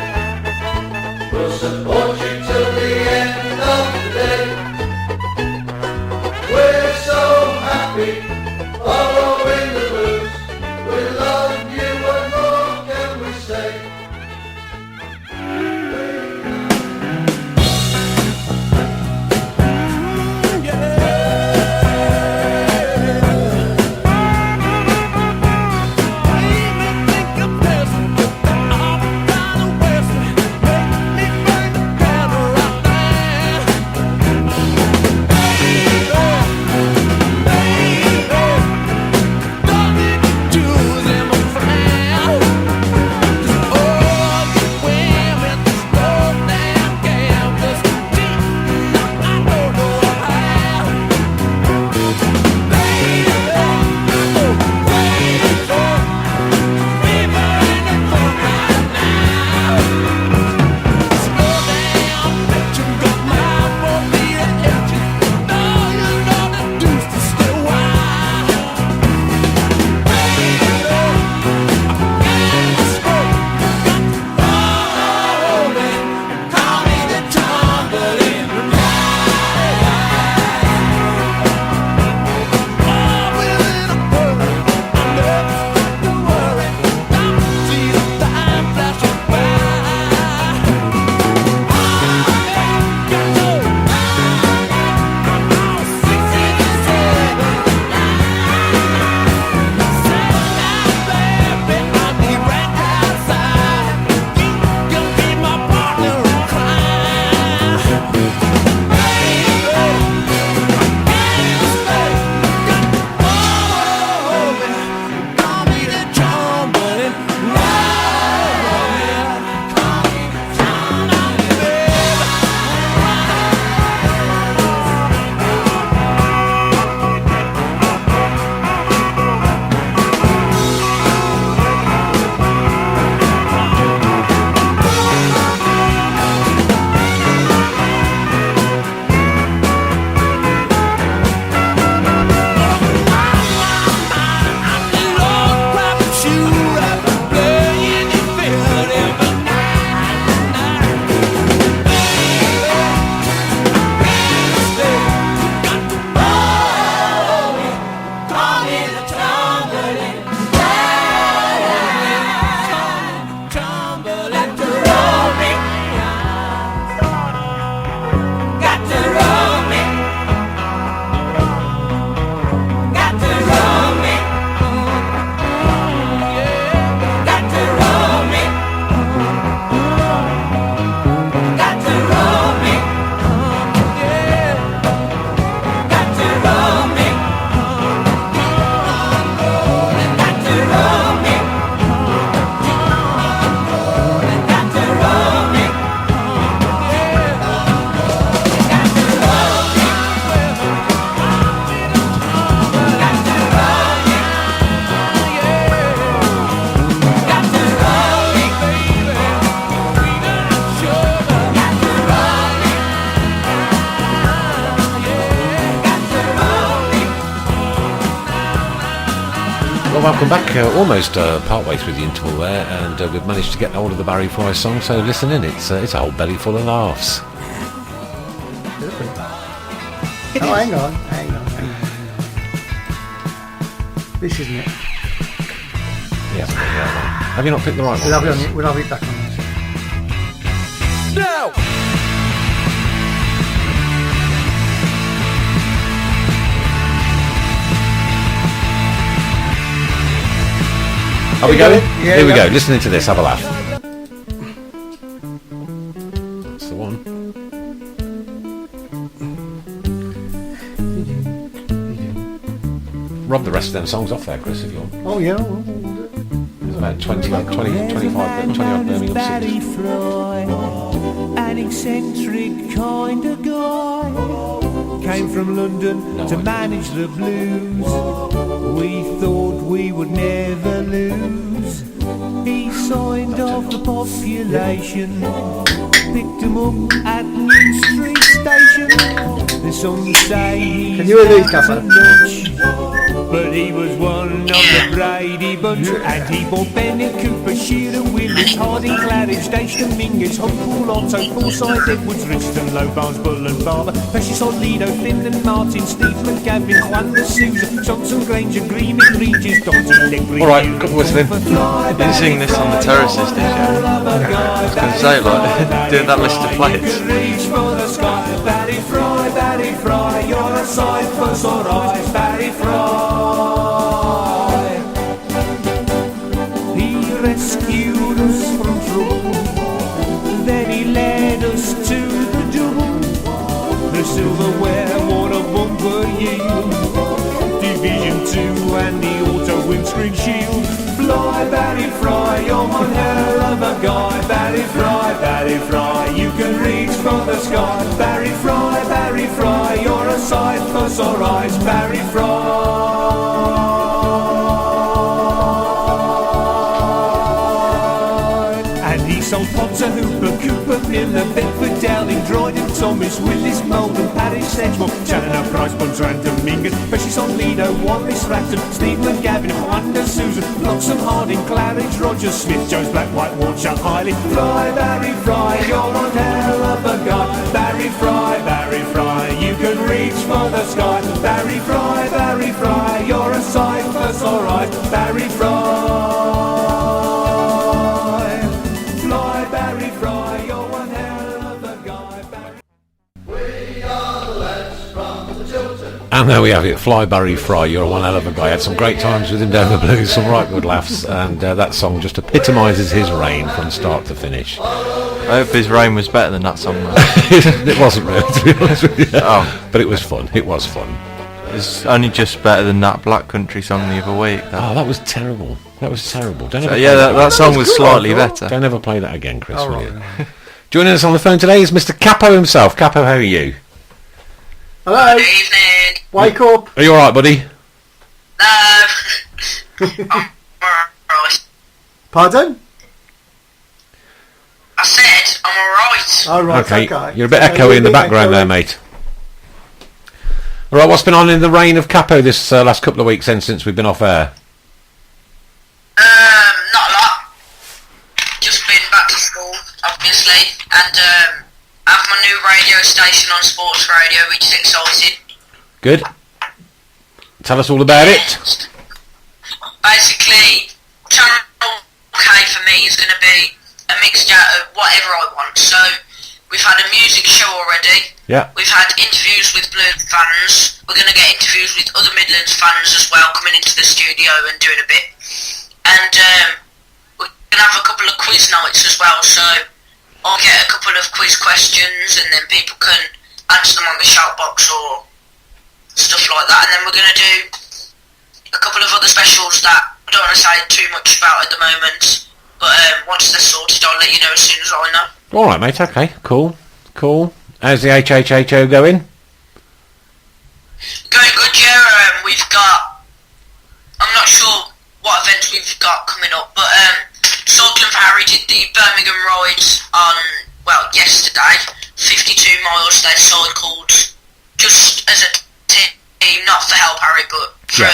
we'll support you till the end of the day. We're so happy following the Blues, we love you, what more can we say? welcome back. Almost partway through the interval there, and we've managed to get hold of the Barry Fry song. So listen in, it's a whole belly full of laughs. Oh, hang on. This isn't it. Yeah, have you not picked the right one? We'll have it back on this. No! Are we going? Yeah, Here we go. Listening to this, have a laugh. That's the one. Rob the rest of them songs off there, Chris, if you want. Oh, yeah. There's about 25 Birmingham Barry cities. Fry, an eccentric kind of guy, came from London No to idea. manage the blues. We thought we would never lose. He signed off the population, picked him up at New Street Station. Some say he's Can you hear these, Gaffer? much, but he was one of the Brady bunch, and he bought Bennett, Cooper, Shearer, Willis, Harding, Claridge, Station, Mingus, Humpool, Otto, Forsyth, Edwards, Richton, Low Barnes, Bull and Barber, Precious, Lido, Finn and Martin, Steve, Gavin, Juan de Souza, Johnson, Granger, Greening, Regis, Dodgy, Legri. All right, couple words then. You didn't sing this on the terraces, did you? I was going to say, like, doing that list of players. Barry Fry, you're a sight for sore eyes, Barry Fry. He rescued us from trouble, then he led us to the double. The silverware, what a bumper yield. Division 2 and the auto windscreen shield. Fly, Barry Fry, you're one hell of a guy. Barry Fry, you can reach for the sky. Barry Fry, you're a sight for sore eyes. Barry Fry. And he sold Potter, Hooper, Cooper, Miller, Bedford, Dowling, Dryden, Thomas, Willis, Molden, Parish, Sedgemore, Challoner, Price, Bunter and Dominguez, Precious on Lido, Wallace, Ratton, Stephen, Gavin, Wanda, Susan, Bloxham, Harding, Claridge, Rogers, Smith, Jones, Black, White, Warnshire, Hiley. Fly, Barry Fry, you're one hell of a guy. Barry Fry, you can reach for the sky. Barry Fry, you're a sight for sore eyes. Barry Fry. Fly, Barry Fry, you're one hell of a guy. We are the lads from the Tilton. And there we have it, Fly Barry Fry, you're one hell of a guy. Had some great times with him down the blues, some right good laughs, and that song just epitomises his reign from start to finish. I hope his reign was better than that song, though. It wasn't really, to be honest with you. Oh. But it was fun, it was fun. It's only just better than that Black Country song the other week. Oh, that was terrible. That was terrible. Don't ever Yeah, play that song was slightly better. Don't ever play that again, Chris, Oh, will right. you? Joining us on the phone today is Mr. Capo himself. Capo, how are you? Hello. Good evening. Wake up. Are you alright, buddy? I'm alright. Pardon? I said I'm alright. Oh, right, Okay, okay. you're a bit echoey in the background there, mate. Alright, what's been on in the reign of Capo this last couple of weeks then, since we've been off air? Not a lot. Just been back to school, obviously, and I have my new radio station on Sports Radio, which is exciting. Good. Tell us all about it. Basically, Channel K for me is going to be a mixture of whatever I want. So, we've had a music show already. Yeah. We've had interviews with Blues fans. We're going to get interviews with other Midlands fans as well, coming into the studio and doing a bit. And we're going to have a couple of quiz nights as well. So, I'll get a couple of quiz questions and then people can answer them on the shout box or stuff like that. And then we're going to do a couple of other specials that I don't want to say too much about at the moment. But once they're sorted, I'll let you know as soon as I know. Alright, mate, okay, cool. How's the HHHO going? Going good, yeah. We've got, I'm not sure what events we've got coming up, but Cycling for Harry did the Birmingham rides on, yesterday. 52 miles they cycled just as a team, not for help Harry, but for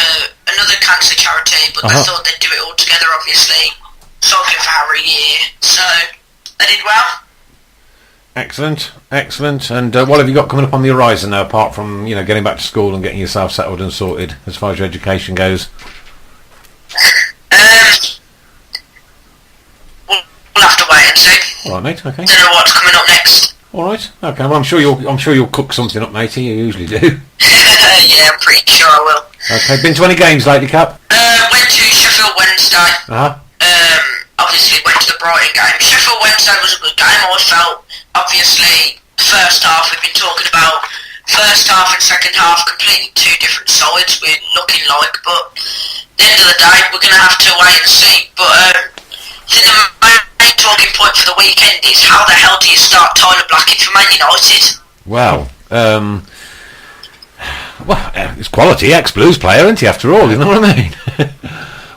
another cancer charity, but they thought they'd do it all together, obviously. Solving for Harry year, so they did well. Excellent. And what have you got coming up on the horizon now, apart from getting back to school and getting yourself settled and sorted as far as your education goes? We'll have to wait and see. All right, mate. Okay. Don't know what's coming up next. All right. Okay. Well, I'm sure you'll cook something up, matey. You usually do. Yeah, I'm pretty sure I will. Okay. Been to any games lately, Cap? Went to Sheffield Wednesday. Obviously went to the Brighton game. Sheffield Wednesday was a good game. I felt, obviously, first half we've been talking about. First half and second half, completely two different sides we're looking like. But at the end of the day, we're going to have to wait and see. But I think the main talking point for the weekend is how the hell do you start Tyler Blackett for Man United? Well, it's quality ex-Blues player, isn't he? After all, you know what I mean.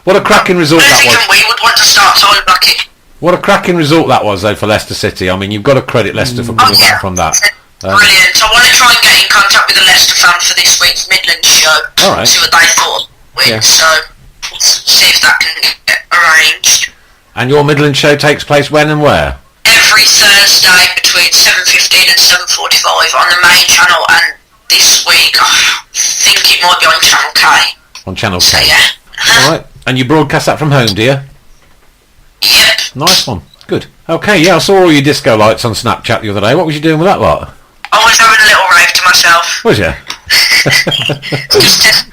What a cracking result that was. We would want to start Tyler Blackett. What a cracking result that was, though, for Leicester City. I mean, you've got to credit Leicester for coming back from that. Brilliant. I want to try and get in contact with the Leicester fan for this week's Midlands show. All right. See what they thought. So, see if that can get arranged. And your Midlands show takes place when and where? Every Thursday between 7:15 and 7:45 on the main channel, and this week I think it might be on Channel K. On Channel K. So, yeah. All right. And you broadcast that from home, do you? Yep. Nice one. Good. Okay, yeah, I saw all your disco lights on Snapchat the other day. What was you doing with that lot? I was having a little rave to myself. Was you? Just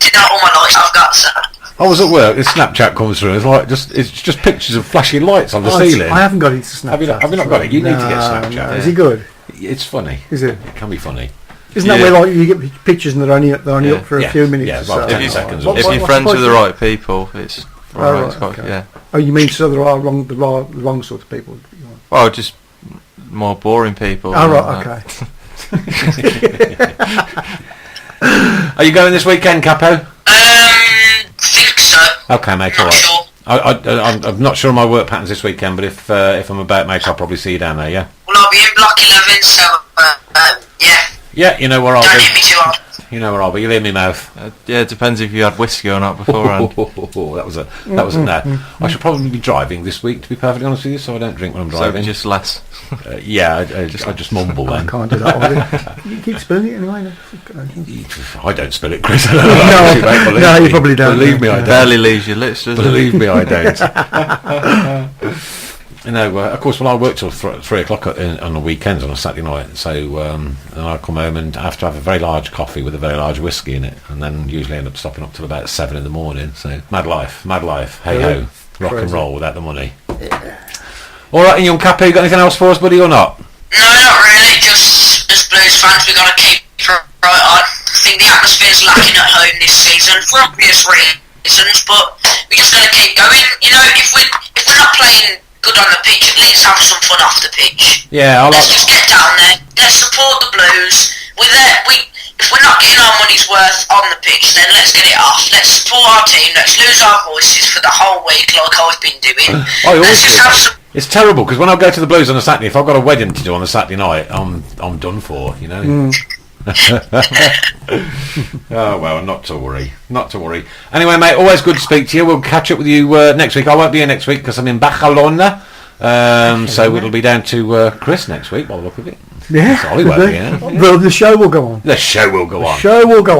did out all my lights I've got, so. I was at work, this Snapchat comes through, it's just pictures of flashing lights on the ceiling. I haven't got into Snapchat. Have you not got it? You need to get Snapchat. No. Is it good? It's funny. Is it? It can be funny. Isn't that where you get pictures and they're only up for a few minutes? Yeah, or so? about 10 seconds. If you're friends with the right people, it's okay. yeah. Oh, you mean so there are the wrong sort of people? Well, just more boring people. Oh, right, okay. Are you going this weekend, Capo? Think so. Okay, mate, all right. Sure. I'm not sure on my work patterns this weekend, but if I'm about, mate, I'll probably see you down there, yeah? Well, I'll be in Block 11, so, yeah. Yeah, you know where I'll Don't be. hit me too hard. You know where I'll be. You'll hear me mouth. Yeah, it depends if you had whiskey or not beforehand. That was a no. I should probably be driving this week, to be perfectly honest with you, so I don't drink when I'm driving. So just less. I just mumble then. I can't do that. You keep spilling it anyway. I don't spill it, Chris. No, you probably don't. Believe me, I don't. Barely leaves your lips, does it? Believe me, I don't. Of course, I work till 3 o'clock on the weekends on a Saturday night, so and I come home and I have to have a very large coffee with a very large whiskey in it, and then usually end up stopping up till about 7 in the morning. So mad life, hey ho, rock and roll without the money. Yeah. All right, and young Cappy, you got anything else for us, buddy, or not? No, not really. Just as Blues fans, we've got to keep right on. I think the atmosphere's lacking at home this season for obvious reasons, but we just got to keep going. You know, if we're not playing good on the pitch, at least have some fun off the pitch. Yeah, let's just get down there. Let's support the Blues. We're there. If we're not getting our money's worth on the pitch, then let's get it off. Let's support our team. Let's lose our voices for the whole week, like I've been doing. Let's just have some. It's terrible because when I go to the Blues on a Saturday, if I've got a wedding to do on a Saturday night, I'm done for. You know. Oh well, not to worry. Anyway, mate, always good to speak to you. We'll catch up with you next week. I won't be here next week because I'm in Barcelona, so it'll be down to Chris next week by the look of it. Yeah, Ollie won't be here. Well, the show will go on. The show will go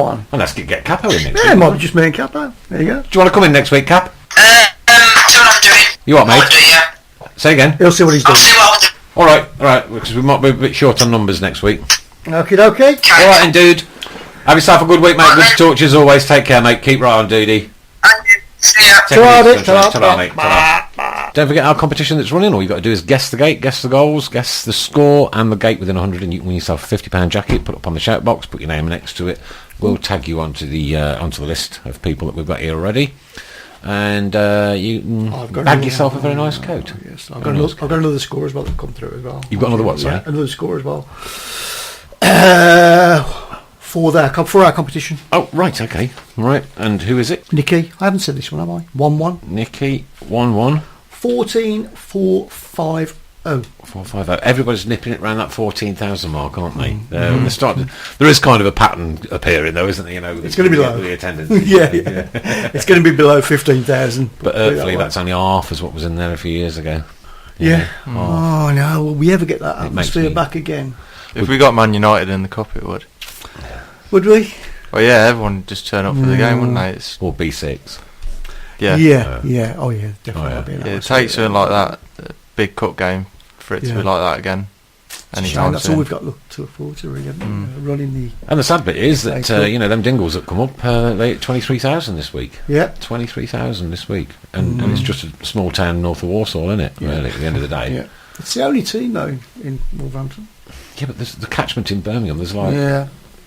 on. And let's get Capo in next week. Yeah, it might be just me and Capo. There you go. Do you want to come in next week, Cap? See what I'm doing. You what, mate? I'll do, yeah. Say again. He'll see what he's doing. I'll see what I'm doing. All right, because we might be a bit short on numbers next week. Okay. All right, and dude, have yourself a good week, mate. Good to talk to you as always. Take care, mate. Keep right on, duty. See ya. Ta-ra, mate. Ta-ra. Don't forget our competition that's running. All you've got to do is guess the gate, guess the goals, guess the score, and the gate within 100, and you can win yourself a £50 jacket. Put it up on the shout box. Put your name next to it. We'll tag you onto the list of people that we've got here already. And you can bag yourself a very nice coat. Yes, I've got another score as well that come through as well. You've got another what, sorry? Yeah, another score as well. For our competition. Oh, right, okay. Right, and who is it? Nicky. I haven't said this one, have I? 1-1. Nicky, 1-1. 14-4-5 450. Everybody's nipping it around that 14,000 mark, aren't they? They're starting. There is kind of a pattern appearing, though, isn't there? You know, It's going to be low. The attendance. yeah. It's going to be below 15,000. But hopefully that's only half as what was in there a few years ago. Yeah. Oh no! Will we ever get that atmosphere back again? If we got Man United in the cup, it would. Would we? Well, yeah, everyone would just turn up for the game, wouldn't they? Or B6. Yeah. Yeah. Oh yeah, definitely. Yeah, it takes something like that, a big cup game, for it to be like that again. Anytime that's all we've got to look forward to, really. Running the. And the sad bit is that them Dingles that come up, they 23,000 this week. Yeah, 23,000 this week, and it's just a small town north of Walsall, isn't it? Really, at the end of the day. Yeah, it's the only team though in Wolverhampton. Yeah, but there's the catchment in Birmingham. There's like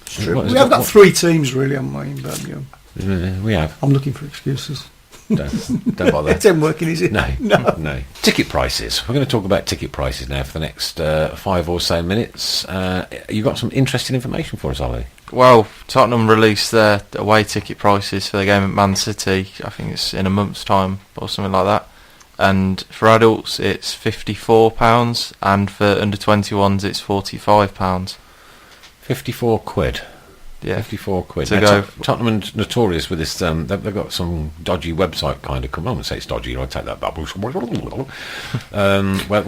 it's true. We have got 3 teams really, haven't we, in Birmingham? We have. I'm looking for excuses. Don't bother. It ain't working, is it? No. Ticket prices. We're going to talk about ticket prices now for the next 5 or so minutes. You got some interesting information for us, Ollie? Well, Tottenham released their away ticket prices for the game at Man City. I think it's in a month's time or something like that. And for adults, it's £54, and for under 21s, it's £45. 54 quid. Yeah, 54 quid. To Now, go. Tottenham are notorious with this. They've got some dodgy website kind of. I wouldn't say it's dodgy. I'll take that back. Where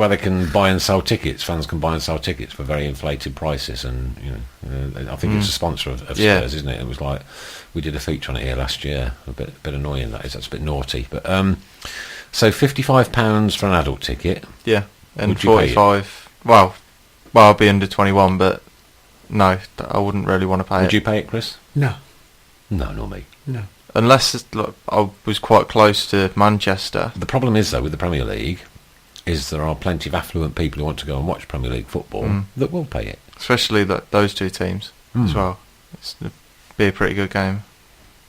they can buy and sell tickets. Fans can buy and sell tickets for very inflated prices. And I think it's a sponsor of Spurs, isn't it? It was like we did a feature on it here last year. A bit annoying that is. That's a bit naughty. But so £55 for an adult ticket. Yeah, and Would you pay 45. Well, I'll be under 21, but. No, I wouldn't really want to pay it. Would you pay it, Chris? No, nor me. No. Unless I was quite close to Manchester. The problem is, though, with the Premier League, is there are plenty of affluent people who want to go and watch Premier League football that will pay it. Especially those 2 teams as well. It'll be a pretty good game.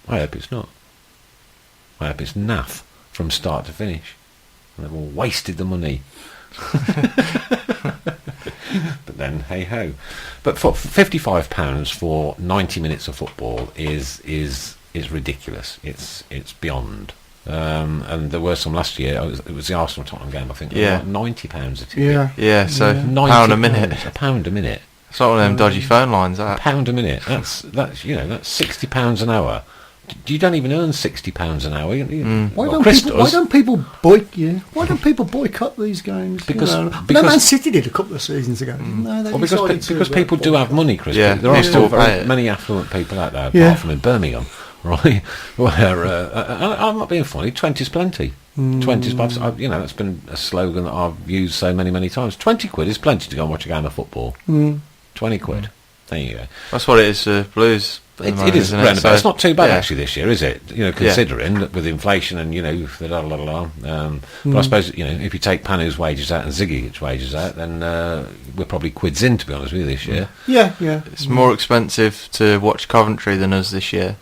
I hope it's not. I hope it's naff from start to finish. And they've all wasted the money. But then, hey ho. But for £55 for 90 minutes of football is ridiculous. It's beyond. And there were some last year. It was the Arsenal Tottenham game. I think. Yeah. £90 a ticket. Yeah. So £90 a minute. £1 a minute. It's not one of them dodgy phone lines. That. £1 a minute. That's £60 an hour. You don't even earn £60 an hour. Why don't people boycott these games? Because Man City did a couple of seasons ago. Because people do have money, Chris. Yeah, there are still many affluent people out there, apart from in Birmingham, right? Where I'm not being funny. 20's plenty. 20's, that's been a slogan that I've used so many times. 20 quid is plenty to go and watch a game of football. 20 quid. There you go. That's what it is for Blues. It is roundabout. It's not too bad actually this year, is it? Considering that with inflation and but I suppose if you take Panu's wages out and Ziggy's wages out, then we're probably quids in, to be honest with you, this year. Yeah. It's more expensive to watch Coventry than us this year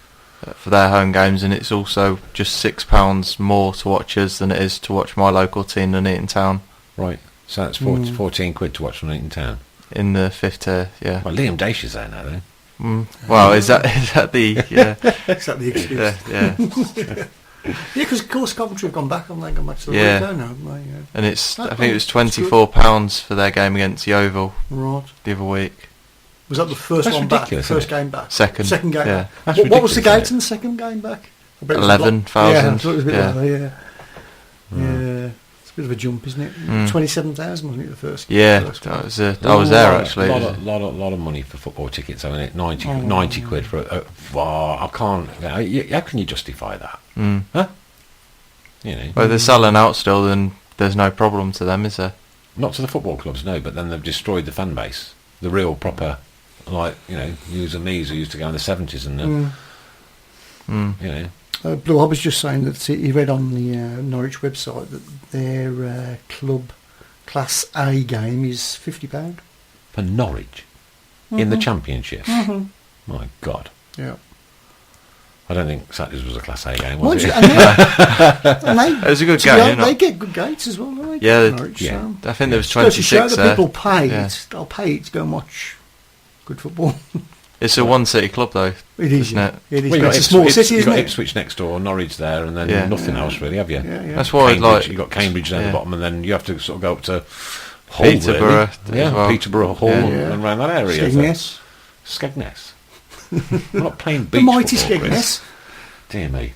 for their home games, and it's also just £6 more to watch us than it is to watch my local team, Nuneaton Town. Right. So that's 14 quid to watch Nuneaton Town in the 5th tier. Yeah. Well, Liam Dacia's there now, though. Well, is that the is that the excuse? Yeah. Because of course Coventry have gone back on. They gone back to the league, haven't they? Yeah. And I think it was £24 for their game against the Oval the other week. Was that the first one back? First game back. Second game. Yeah. Back. What was the gate in the second game back? 11,000. Yeah. Bit of a jump, isn't it? 27,000 wasn't it the first? Yeah, I was there actually. A lot of money for football tickets, isn't it? 90 quid for I can't. How can you justify that? Huh? Well, if they're selling out still, then there's no problem to them, is there? Not to the football clubs, no. But then they've destroyed the fan base, the real proper, yous and me's who used to go in the 70s and Blue, I was just saying that he read on the Norwich website that their club Class A game is £50 for Norwich in the Championship. My God! Yeah, I don't think Saturdays was a Class A game, was it? It was a good game. They get good gates as well, don't they? Yeah, Norwich, I think there was 26 there. People pay. They'll pay to go and watch good football. It's a one-city club, though. It is, isn't it? It is. It's a small city, isn't it? You've got Ipswich next door, Norwich there, and then nothing else really, have you? Yeah. That's why you've got Cambridge down the bottom, and then you have to sort of go up to Hull, Peterborough really. as well. Peterborough, Hull, and around that area. Skegness. Skegness. We're not playing beach The mighty football, Chris. Skegness. Dear me.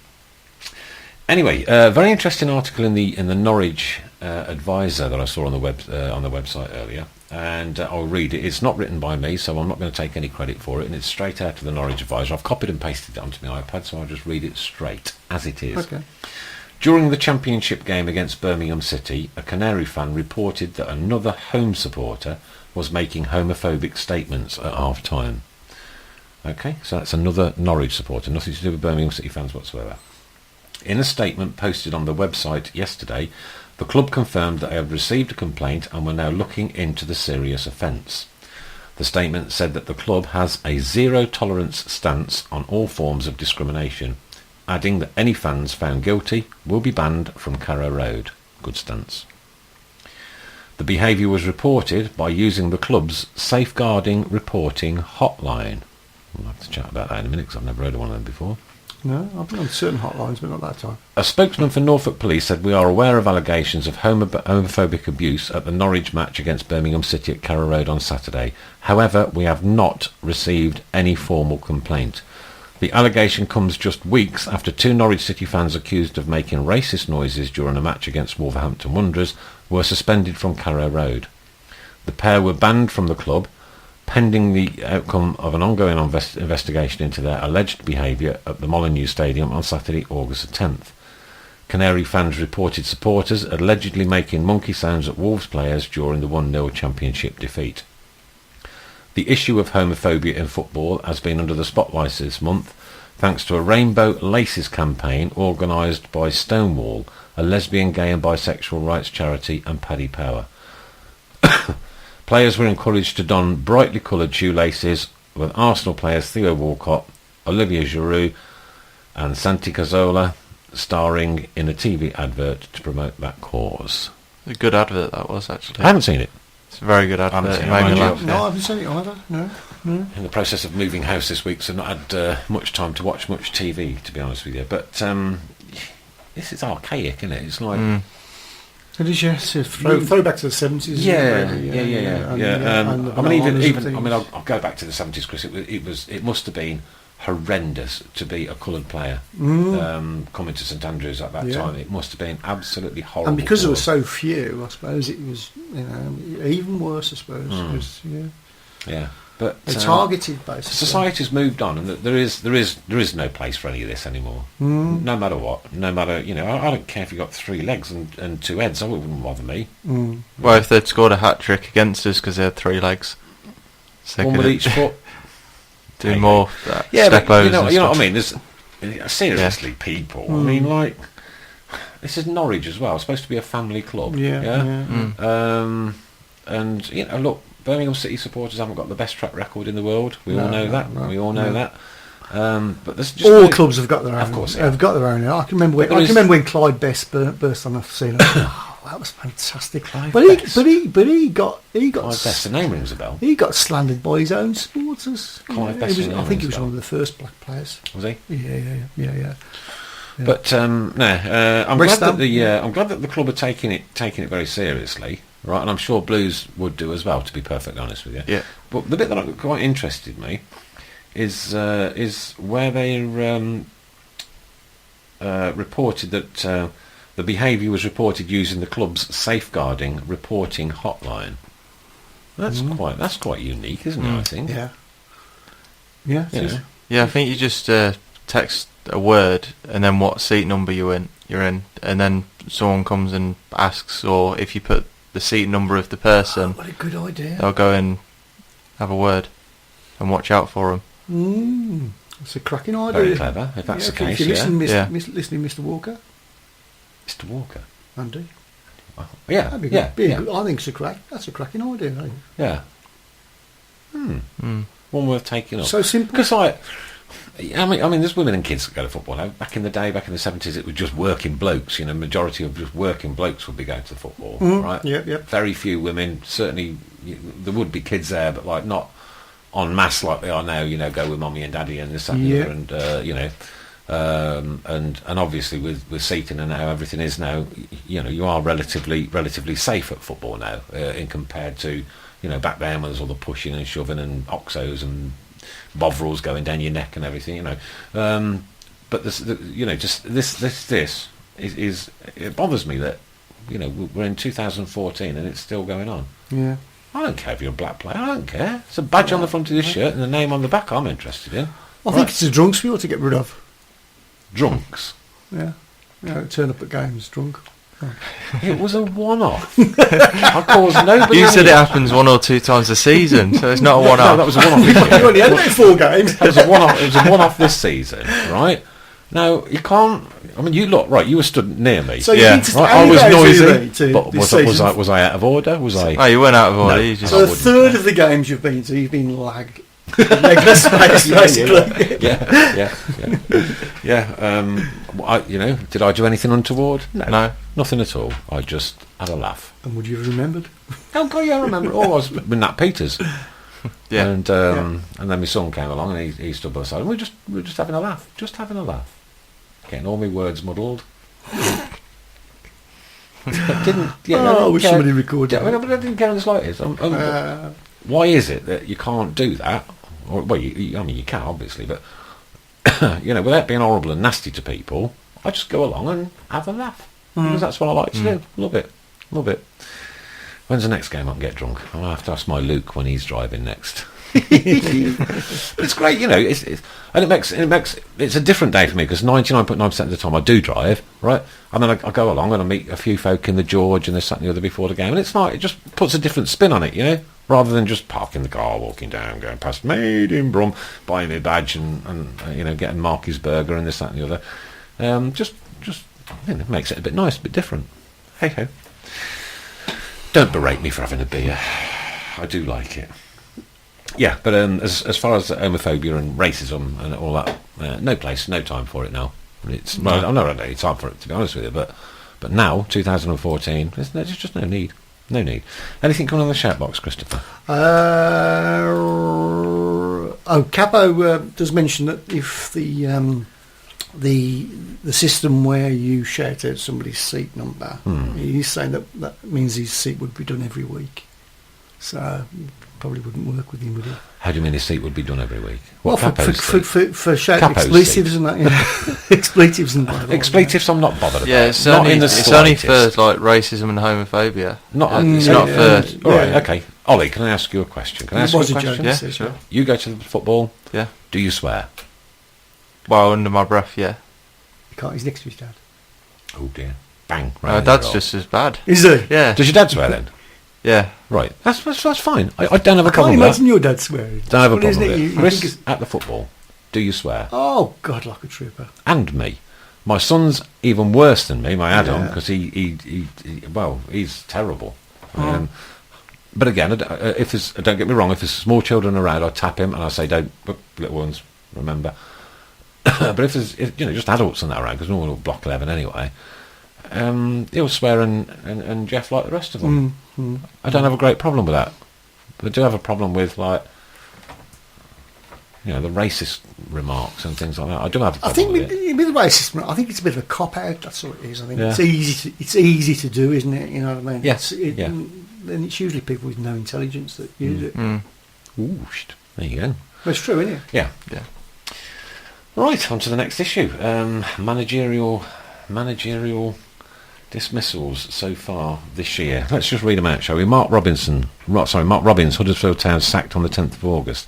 Anyway, very interesting article in the Norwich Advisor that I saw on the website earlier, and I'll read it. It's not written by me, so I'm not going to take any credit for it, and it's straight out of the Norwich Advisor. I've copied and pasted it onto my iPad, so I'll just read it straight as it is. Okay. During the championship game against Birmingham City, a Canary fan reported that another home supporter was making homophobic statements at half-time. Okay, so that's another Norwich supporter, nothing to do with Birmingham City fans whatsoever. In a statement posted on the website yesterday, the club confirmed that they had received a complaint and were now looking into the serious offence. The statement said that the club has a zero-tolerance stance on all forms of discrimination, adding that any fans found guilty will be banned from Carrow Road. Good stance. The behaviour was reported by using the club's safeguarding reporting hotline. We'll have to chat about that in a minute because I've never heard of one of them before. No, I've been on certain hotlines, but not that time. A spokesman for Norfolk Police said, "We are aware of allegations of homophobic abuse at the Norwich match against Birmingham City at Carrow Road on Saturday. However, we have not received any formal complaint. The allegation comes just weeks after two Norwich City fans accused of making racist noises during a match against Wolverhampton Wanderers were suspended from Carrow Road. The pair were banned from the club, pending the outcome of an ongoing investigation into their alleged behaviour at the Molineux Stadium on Saturday, August the 10th. Canary fans reported supporters allegedly making monkey sounds at Wolves players during the 1-0 championship defeat. The issue of homophobia in football has been under the spotlight this month, thanks to a Rainbow Laces campaign organised by Stonewall, a lesbian, gay and bisexual rights charity, and Paddy Power. Players were encouraged to don brightly coloured shoelaces, with Arsenal players Theo Walcott, Olivier Giroud and Santi Cazorla starring in a TV advert to promote that cause. A good advert that was, actually. I haven't seen it. It's a very good advert. It made me laugh. No, I haven't seen it either. No. In the process of moving house this week, so not had much time to watch much TV, to be honest with you. But this is archaic, isn't it? It's like... It is, yes. Throw back to the 70s. Yeah. And I'll go back to the 70s, Chris. It must have been horrendous to be a coloured player coming to St Andrews at that time. It must have been absolutely horrible. And because there were so few, I suppose it was, even worse. I suppose. It was, yeah. But they targeted basically. Society's moved on, and there is no place for any of this anymore. No matter what, no matter I don't care if you got 3 legs and 2 heads. That wouldn't bother me. Well, if they'd scored a hat trick against us because they had 3 legs, so one with each foot. Do more. But you know what I mean. There's seriously people. I mean, like this is Norwich as well. It's supposed to be a family club. And look. Birmingham City supporters haven't got the best track record in the world. We all know that. But there's just all clubs have got their own. Of course, have got their own. I can remember when Clyde Best burst on the scene. That was fantastic. But he got Clyde Best. The name rings a bell. He got slandered by his own supporters. Clyde Best. I think he was one of the first black players. Was he? Yeah. But I'm glad that the club are taking it very seriously. Right, and I'm sure Blues would do as well, to be perfectly honest with you. Yeah. But the bit that quite interested me is where they reported that the behaviour was reported using the club's safeguarding reporting hotline. That's quite unique, isn't it? I think. Yeah. I think you just text a word and then what seat number you're in, and then someone comes and asks, or if you put the seat number of the person, what a good idea. They'll go and have a word and watch out for them. That's a cracking idea. Very clever, if that's the case. If you listening, Mr. Walker. Mr. Walker? Andy? Yeah. That'd be good. I think that's a cracking idea. Eh? Yeah. One worth taking up. So simple. Because I mean, there's women and kids that go to football now. Back in the day, back in the 70s, it was just working blokes. Majority of just working blokes would be going to the football, right? Yep. Very few women. Certainly, there would be kids there, but like not en masse like they are now. Go with mummy and daddy and this and that, and and obviously with seating and how everything is now, you are relatively safe at football now, in compared to back then when there's all the pushing and shoving and oxos and bovrils going down your neck and everything, but this it bothers me that we're in 2014 and it's still going on. Yeah. I don't care if you're a black player. I don't care. It's a badge on the front of your shirt and a name on the back I'm interested in. I think it's the drunks we ought to get rid of. Drunks? Yeah. Turn up at games drunk. Oh. It was a one-off. I caused nobody. You said it happens 1 or 2 times a season, so it's not a one-off. No, that was a one-off. You only had about 4 games. It was a one-off. It was a one-off this season, right? Now you can't. I mean, you look right. You were stood near me. So yeah, right? I was noisy. But was I out of order? Was I? Oh, you weren't out of order. No, so a third of the games you've been to, you've been lagged. Legless, basically. Yeah. Did I do anything untoward? No, nothing at all. I just had a laugh. And would you have remembered? Oh God, yeah, I remember. I was with Nat Peters. Yeah. And then my son came along and he stood by the side and we were just having a laugh. Getting all my words muddled. I wish somebody recorded it. I didn't care in the slightest. Why is it that you can't do that? Well, you can obviously, but without being horrible and nasty to people, I just go along and have a laugh because that's what I like to do. Love it. When's the next game I can get drunk? I'll have to ask my Luke when he's driving next. It's great, it's a different day for me because 99.9% of the time I do drive, right? And then I go along and I meet a few folk in the George and this, that and the other before the game, and it's like, it just puts a different spin on it, rather than just parking the car, walking down, going past Made in Brum, buying my badge and getting Marky's burger and this, that and the other. Just makes it a bit nice, a bit different. Hey ho. Don't berate me for having a beer. I do like it. Yeah, but as far as homophobia and racism and all that, no place, no time for it now. I'm not had any time for it, to be honest with you. But now, 2014, there's just no need. No need. Anything coming on the shout box, Christopher? Capo does mention that if the system where you shout out somebody's seat number, he's saying that means his seat would be done every week. So probably wouldn't work with him, would it? How do you mean his seat would be done every week? Well, for shouting expletives and that, expletives and that. Expletives I'm not bothered about. Yeah, it's only for like racism and homophobia. It's not for... All right, okay. Ollie, can I ask you a question? Can I ask you a question? Yeah, sure. You go to the football. Yeah. Do you swear? Well, under my breath, yeah. You can't, he's next to his dad. Oh dear. Bang. Right, Dad's just as bad. Is he? Yeah. Does your dad swear then? Yeah. Right. That's fine. I don't have a problem with that. I can't imagine your dad swearing. Don't have a problem with it. Chris, at the football, do you swear? Oh, God, like a trooper. And me. My son's even worse than me, my Adam, because he's terrible. But again, don't get me wrong, if there's small children around, I tap him and I say, don't, little ones, remember. But if there's just adults and that around, because no one will block 11 anyway, he'll swear and Jeff like the rest of them. I don't have a great problem with that. But I do have a problem with the racist remarks and things like that. I do have a problem with it. With the racist, I think it's a bit of a cop out. That's what it is. I think it's easy to do, isn't it? You know what I mean? Yes. And it's usually people with no intelligence that use it. Ooh, there you go. Well, it's true, isn't it? Yeah. Right, on to the next issue. Managerial dismissals so far this year. Let's just read them out, shall we? Mark Robbins, Huddersfield Town, sacked on the 10th of August.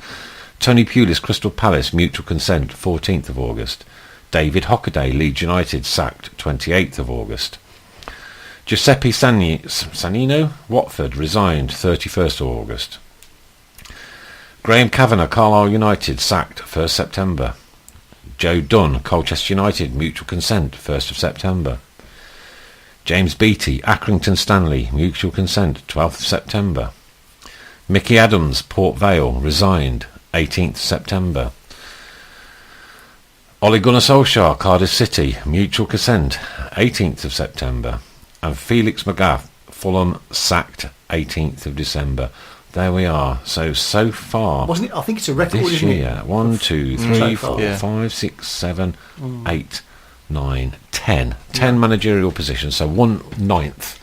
Tony Pulis, Crystal Palace, mutual consent, 14th of August. David Hockaday, Leeds United, sacked, 28th of August. Giuseppe Sannino, Watford, resigned, 31st of August. Graham Kavanagh, Carlisle United, sacked, 1st September. Joe Dunn, Colchester United, mutual consent, 1st of September. James Beattie, Accrington Stanley, mutual consent, 12th of September. Mickey Adams, Port Vale, resigned, 18th September. Ole Gunnar Solskjaer, Cardiff City, mutual consent, 18th of September. And Felix Magath, Fulham, sacked, 18th of December. There we are. So far, Wasn't it? I think it's a record, this isn't year, it? 1, 2, 3, So 4, far. Yeah. 5, 6, 7, 8, 9, 10. 10 managerial positions, so 1/9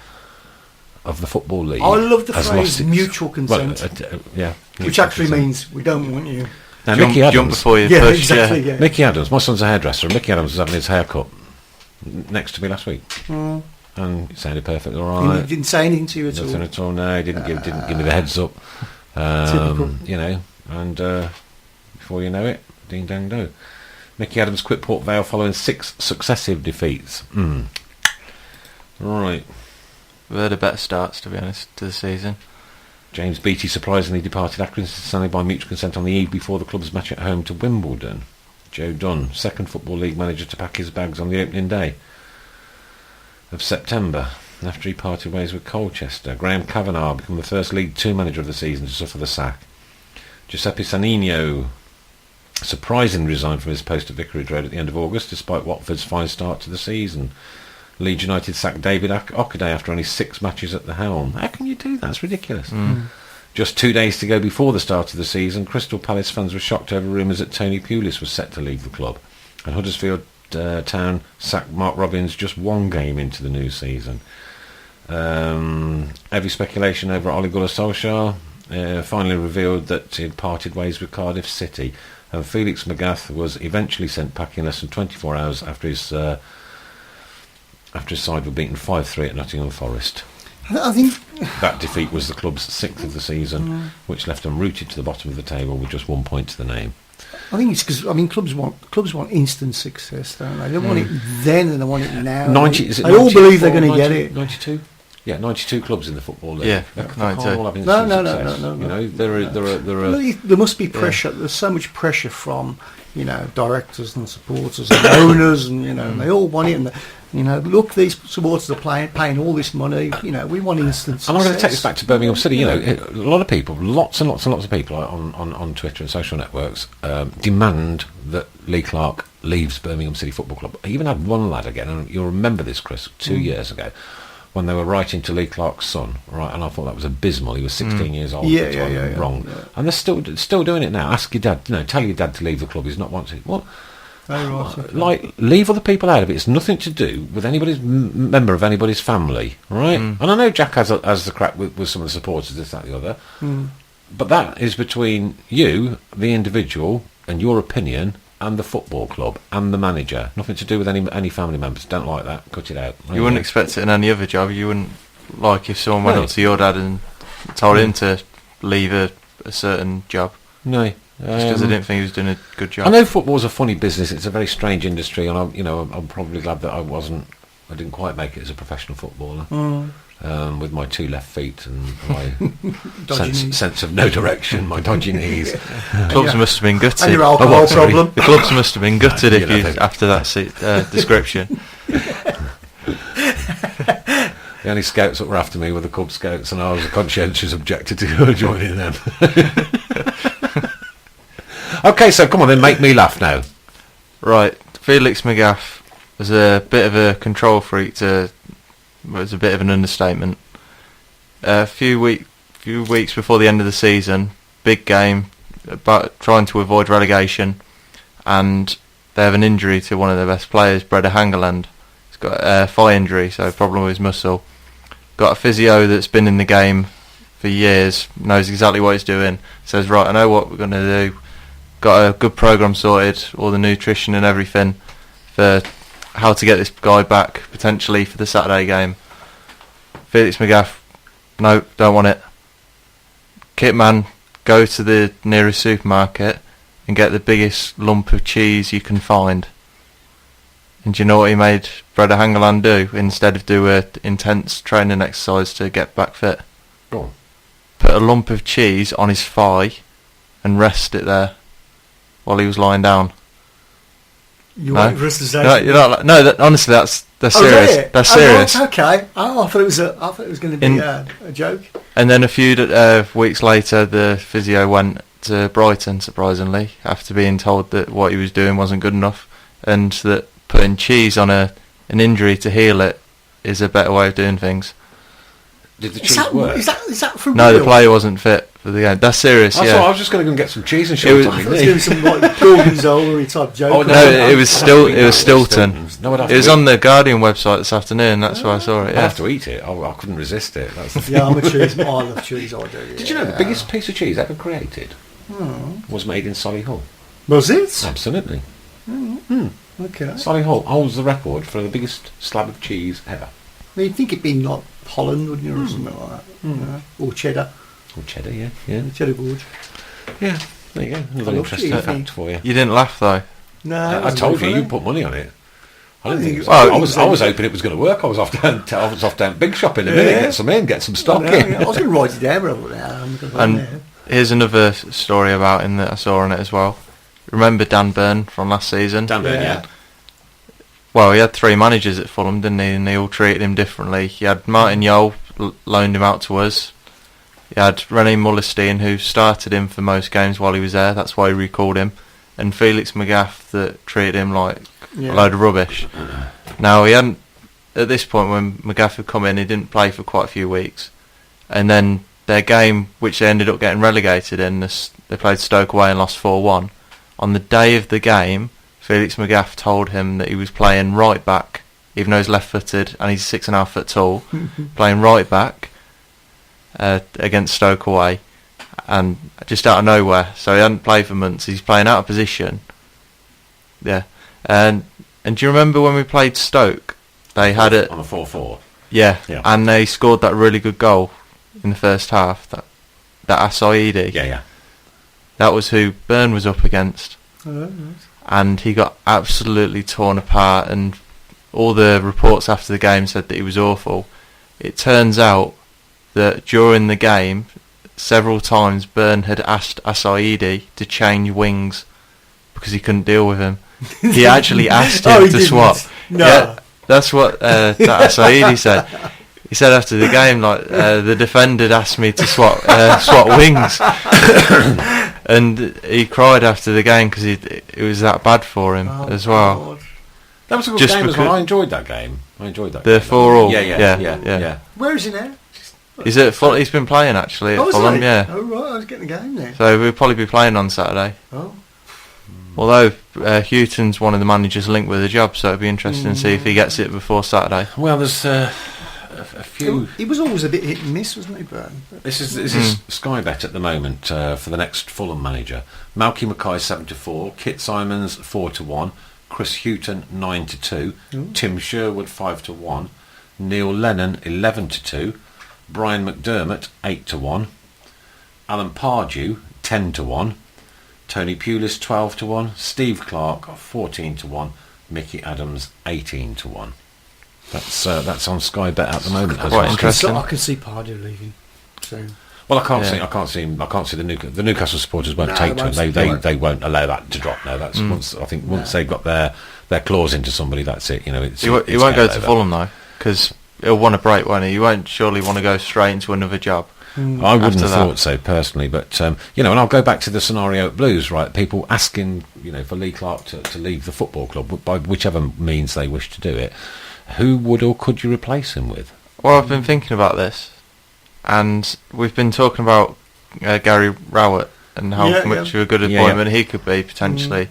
of the Football League. I love the has phrase lost its- mutual consent, yeah. which mutual actually consent. means we don't want you. Now, Jump, Mickey Adams, jump before you Yeah, push. exactly. Yeah. Yeah. Mickey Adams, my son's a hairdresser, and Mickey Adams was having his hair cut next to me last week. And it sounded perfectly He alright. didn't say anything to you at Nothing all. at all, no, he didn't give me the heads up. Typical. You know, and before you know it, ding dang do. Mickey Adams quit Port Vale following 6 successive defeats. Right. We've heard of better starts, to be honest, to the season. James Beattie surprisingly departed Accrington Stanley by mutual consent on the eve before the club's match at home to Wimbledon. Joe Dunn, second Football League manager to pack his bags on the opening day of September, after he parted ways with Colchester. Graham Kavanagh became the first League Two manager of the season to suffer the sack. Giuseppe Sanino surprisingly resigned from his post at Vicarage Road at the end of August, despite Watford's fine start to the season. Leeds United sacked David Ockaday after only 6 matches at the helm. How can you do that? It's ridiculous. Just 2 days to go before the start of the season, Crystal Palace fans were shocked over rumours that Tony Pulis was set to leave the club. And Huddersfield Town sacked Mark Robbins just 1 game into the new season. Heavy speculation over Ole Gunnar Solskjaer finally revealed that he had parted ways with Cardiff City, and Felix Magath was eventually sent packing less than 24 hours after his side were beaten 5-3 at Nottingham Forest. I think That defeat was the club's 6th of the season, which left them rooted to the bottom of the table with just 1 point to the name. it's because clubs want instant success, don't they? They want it then and they want it now. 90, is it they all 90 believe they're or going to get 90 it. 92? Yeah, 92 clubs in the Football League. Yeah, They can't 92. all have No, instant no, success. no. You know, there are There must be pressure. There's so much pressure from directors and supporters and owners, and and they all want it. And look, these supporters are paying all this money. We want instant success. And I'm going to take this back to Birmingham City. A lot of people, lots and lots and lots of people on Twitter and social networks demand that Lee Clark leaves Birmingham City Football Club. I even had one lad again, and you'll remember this, Chris, 2 years ago, when they were writing to Lee Clark's son, right? And I thought that was abysmal. He was 16 years old. Yeah, at the time, yeah. Wrong. And they're still doing it now. Ask your dad. Tell your dad to leave the club. He's not wanted. What? Like, leave other people out of it. It's nothing to do with anybody's member of anybody's family, right? And I know Jack has the crack with some of the supporters, this, that, the other. But that is between you, the individual, and your opinion, and the football club, and the manager. Nothing to do with any family members. Don't like that. Cut it out. You wouldn't expect it in any other job. You wouldn't, like, if someone went up to your dad and told him to leave a certain job. No. Just because I didn't think he was doing a good job. I know football's a funny business. It's a very strange industry, and I'm probably glad that I didn't quite make it as a professional footballer. With my 2 left feet and my sense of no direction, my dodgy knees. Clubs must have been gutted. And your alcohol problem. The clubs must have been gutted You know, after that description. The only scouts that were after me were the Cub Scouts, and I was a conscientious objector to joining them. Okay, so come on then, make me laugh now. Right, Felix Magath was a bit of a control freak. Was a bit of an understatement. A few weeks before the end of the season, big game, but trying to avoid relegation, and they have an injury to one of their best players, Breda Hangeland. He's got a thigh injury, so a problem with his muscle. Got a physio that's been in the game for years, knows exactly what he's doing. Says, right, I know what we're going to do. Got a good programme sorted, all the nutrition and everything for how to get this guy back potentially for the Saturday game. Felix Magath, no, don't want it. Kit man, go to the nearest supermarket and get the biggest lump of cheese you can find. And do you know what he made Breda Hangeland do instead of do a intense training exercise to get back fit? Go on. Put a lump of cheese on his thigh and rest it there while he was lying down. You No? want for us to say? Honestly, they're serious. Is it? They're serious. Oh, okay. I thought it was going to be a joke. And then a few weeks later, the physio went to Brighton, surprisingly, after being told that what he was doing wasn't good enough, and that putting cheese on an injury to heal it is a better way of doing things. Did the cheese work? Is that for No, real? the player wasn't fit for the game. That's serious. I Yeah. was just going to go and get some cheese and shorts on me. Let's do some like Gorgonzola type joke. Oh, No, it was Stilton. No, I'd have It was to on the Guardian website this afternoon. That's why I saw it. I'd Yeah. have to eat it. I couldn't resist it. That's the Yeah, I'm a cheese. I love cheese. I do. Yeah. Did you know the biggest piece of cheese ever created was made in Solihull? Was it? Absolutely. Okay. Solihull holds the record for the biggest slab of cheese ever. I mean, you'd think it'd been like Holland, wouldn't you, or something like that? Or cheddar. Or cheddar, yeah. Cheddar board. Yeah, there you go. Another love interesting cheese. fact for you. You didn't laugh though. No, I told you put money on it. I didn't think it was. Well, I was hoping it was going to work. I was off down big shop in a minute. Get some stock in. I was going to write it down, but I'm going to And here's another story about him that I saw on it as well. Remember Dan Burn from last season? Dan Burn, Yeah. yeah. Well, he had 3 managers at Fulham, didn't he? And they all treated him differently. He had Martin Yole loaned him out to us. He had René Mullerstein, who started him for most games while he was there. That's why he recalled him. And Felix Magath, that treated him like a load of rubbish. Now, he hadn't, at this point when Magath had come in, he didn't play for quite a few weeks. And then their game, which they ended up getting relegated in, they played Stoke away and lost 4-1. On the day of the game, Felix Magath told him that he was playing right back, even though he's left-footed and he's 6.5 foot tall, playing right back against Stoke away, and just out of nowhere. So he hadn't played for months. He's playing out of position. Yeah, and do you remember when we played Stoke? They had it on a 4-4. Yeah, Yeah. and they scored that really good goal in the first half. That Asaidi. Yeah. That was who Byrne was up against. And he got absolutely torn apart, and all the reports after the game said that he was awful. It turns out that during the game, several times Byrne had asked Asaidi to change wings because he couldn't deal with him. He actually asked him to swap. No. Yeah, that's what that Asaidi said. He said after the game, like, the defender had asked me to swap wings. And he cried after the game because it was that bad for him as well. God. That was a good Just game as because- well. I enjoyed that game. The game. 4-4. Yeah. Where is he now? He's at he's been playing actually at Oh, is Fulham, he? yeah. Oh, right, I was getting the game there. So we'll probably be playing on Saturday. Oh. Although Houghton's one of the managers linked with the job, so it'd be interesting to see if he gets it before Saturday. Well, there's a few. He was always a bit hit and miss, wasn't he, Byrne? This is Sky Bet at the moment for the next Fulham manager. Malky Mackay 7-4, Kit Simons 4-1, Chris Houghton 9-2, Tim Sherwood 5-1, Neil Lennon 11-2, Brian McDermott 8-1, Alan Pardew 10-1, Tony Pulis 12-1, Steve Clark 14-1, Mickey Adams 18-1. That's on Sky Bet at the moment. Quite interesting. I can see Pardew leaving soon. Well, I can't see the Newcastle supporters won't No, take to they it. won't. They won't allow that to drop. No, that's once they've got their claws into somebody, that's it. You know, He won't go to Fulham though, because he'll want a break, won't he? He won't surely want to go straight into another job. I wouldn't have that. thought so personally, but and I'll go back to the scenario at Blues, right? People asking, for Lee Clark to leave the football club by whichever means they wish to do it. Who would or could you replace him with? Well, I've been thinking about this, and we've been talking about Gary Rowett and how much of a good appointment he could be potentially.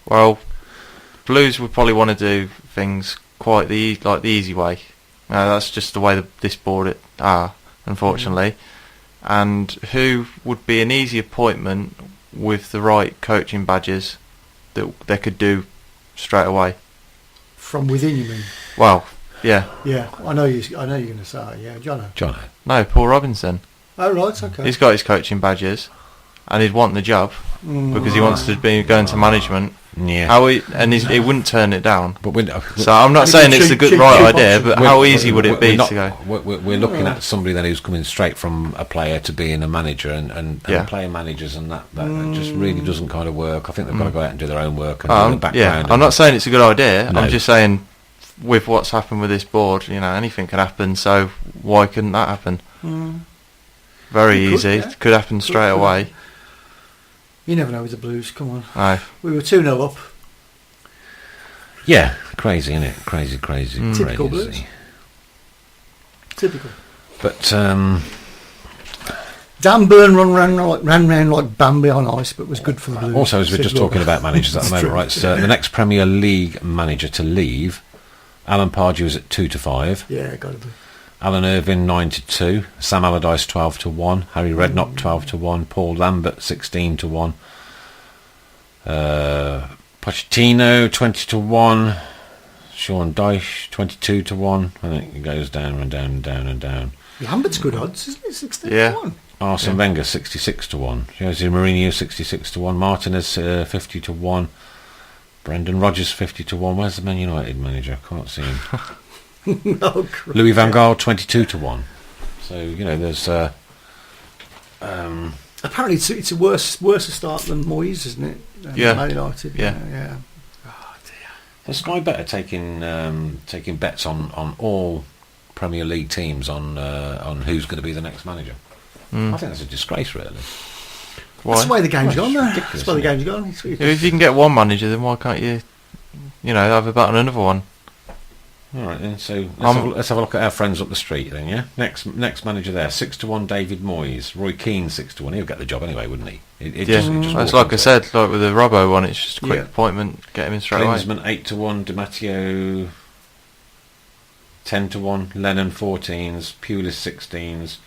Well, Blues would probably want to do things quite the easy way. That's just the way this board are, unfortunately. And who would be an easy appointment with the right coaching badges that they could do straight away? From within, you mean? Well, yeah. Yeah, I know you're going to say, yeah, Jono. No, Paul Robinson. Oh, right, okay. He's got his coaching badges, and he'd want the job because he wants to be going to management. Yeah. He wouldn't turn it down. But So I'm not saying it's a good right idea, but how easy would it be to go? We're looking at somebody then who's coming straight from a player to being a manager, and player managers, and that just really doesn't kind of work. I think they've got to go out and do their own work and do the background. I'm not saying it's a good idea. No. I'm just saying with what's happened with this board, anything can happen. So why couldn't that happen? Very easy. Could happen straight away. You never know with the Blues, come on. No. We were 2-0 up. Yeah, crazy, isn't it? Crazy. Typical Blues. Typical. But Dan Burn ran round like Bambi on ice, but was good for the Blues. Also, as we're just talking about managers at the moment, right? So the next Premier League manager to leave, Alan Pardew is at 2-5. Yeah, got to be. Alan Irvine 9-2. Sam Allardyce 12-1. Harry Redknapp 12-1. Paul Lambert 16-1. Pochettino 20-1. Sean Dyche 22-1. I think it goes down and down and down and down. Lambert's good odds, isn't it? 16-1. Yeah. Arsene Wenger 66-1. Jose Mourinho 66-1. Martinez 50-1. Brendan Rodgers 50-1. Where's the Man United manager? Can't see him. Oh, Louis van Gaal 22-1. So there's. Apparently, it's a worse a start than Moyes, isn't it? Yeah. Man United. Yeah. Oh dear. Is Sky Better taking bets on all Premier League teams on who's going to be the next manager? I think that's a disgrace, really. Why? That's the way the game's gone, though. ridiculous, That's the way the isn't game's gone. If you can get one manager, then why can't you have a bet on another one? All right, then. So let's have a look at our friends up the street, then. Yeah. Next manager there, 6-1, David Moyes. Roy Keane 6-1. He'll get the job anyway, wouldn't he? That's like I said, like with the Robbo one, it's just a quick appointment, get him in straight away. Klinsmann 8-1, Di Matteo 10-1, Lennon 14s, Pulis 16s.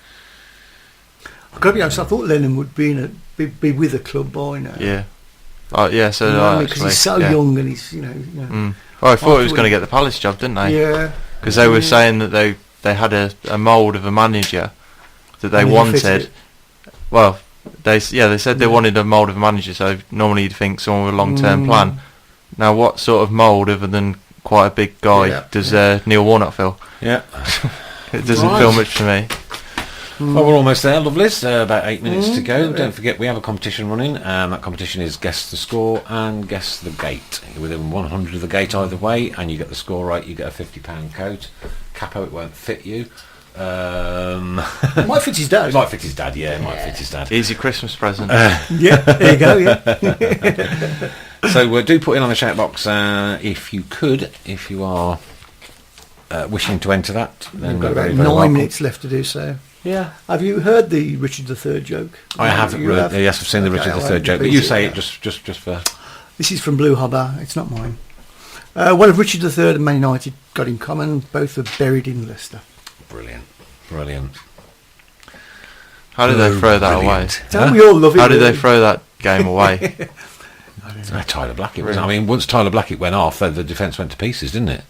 I've got to be honest, I thought Lennon would be with a club by now. Yeah. So because he's so young and he's Well, I thought he was going to get the Palace job, didn't they? Yeah. Because they were saying that they had a mould of a manager that they wanted. Well, they said they wanted a mould of a manager. So normally you'd think someone with a long-term plan. Now, what sort of mould other than quite a big guy does Neil Warnock fill? Yeah. It doesn't feel much to me. Well, we're almost there, lovelies. About 8 minutes to go. Don't forget, we have a competition running. That competition is Guess the Score and Guess the Gate. You're within 100 of the gate either way, and you get the score right, you get a £50 coat. Capo, it won't fit you. It might fit his dad. It might fit his dad, yeah. It might fit his dad. Easy Christmas present. Yeah, there you go, yeah. So do put in on the chat box if you are wishing to enter that. Then We've got very, about very 9 welcome. minutes left to do so. Yeah. Have you heard the Richard III joke? I haven't. Yes, I've seen the Richard III joke, but you say it just for... This is from Blue Hobber. It's not mine. One of Richard III and Man United got in common. Both are buried in Leicester. Brilliant. How did they throw that away? Don't we all love it? How did they throw that game away? Tyler Blackett was. I mean, once Tyler Blackett went off, the defence went to pieces, didn't it?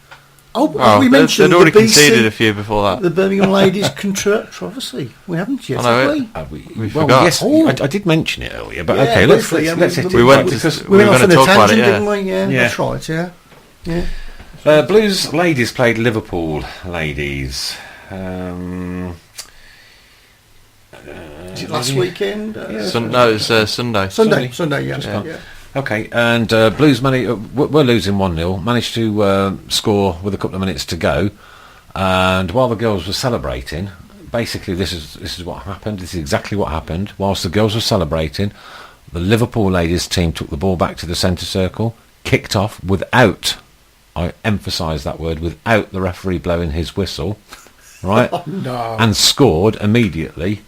Oh, we mentioned they'd already the BC, conceded a few before that. The Birmingham ladies controversy. We haven't yet, have we? We forgot. Yes, I did mention it earlier, but okay, let's hit it. We went off on a talk about it, tangent, didn't we? Yeah, that's right. Yeah. Blues ladies played Liverpool ladies. Is it last weekend? No, it's Sunday. Sunday, yeah. Okay, and Blues we're losing 1-0, managed to score with a couple of minutes to go, and while the girls were celebrating, basically this is what happened. This is exactly what happened. Whilst the girls were celebrating, the Liverpool ladies team took the ball back to the centre circle, kicked off without, I emphasise that word, without the referee blowing his whistle, right? Oh, no. And scored immediately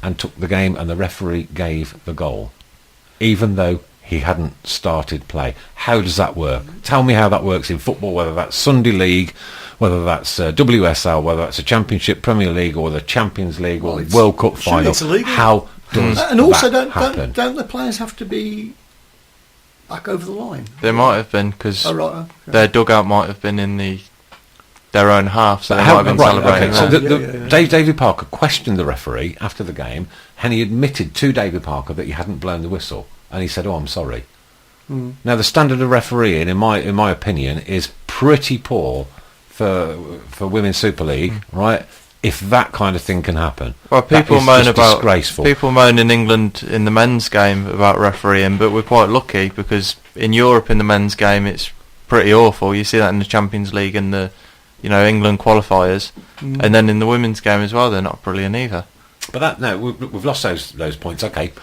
and took the game, and the referee gave the goal, even though he hadn't started play. How does that work? Tell me how that works in football, whether that's Sunday League, whether that's WSL, whether that's a Championship, Premier League, or the Champions League, or the World Cup final. How does and also, that happen? don't the players have to be back over the line? They might have been, because their dugout might have been in their own half, so they might have been celebrating. Okay. So David Parker questioned the referee after the game, and he admitted to David Parker that he hadn't blown the whistle. And he said, "Oh, I'm sorry." Now, the standard of refereeing, in my opinion, is pretty poor for Women's Super League, right? If that kind of thing can happen, well, people moan about disgraceful. People moan in England in the men's game about refereeing, but we're quite lucky because in Europe in the men's game it's pretty awful. You see that in the Champions League and the England qualifiers, and then in the women's game as well, they're not brilliant either. But we've lost those points. Okay.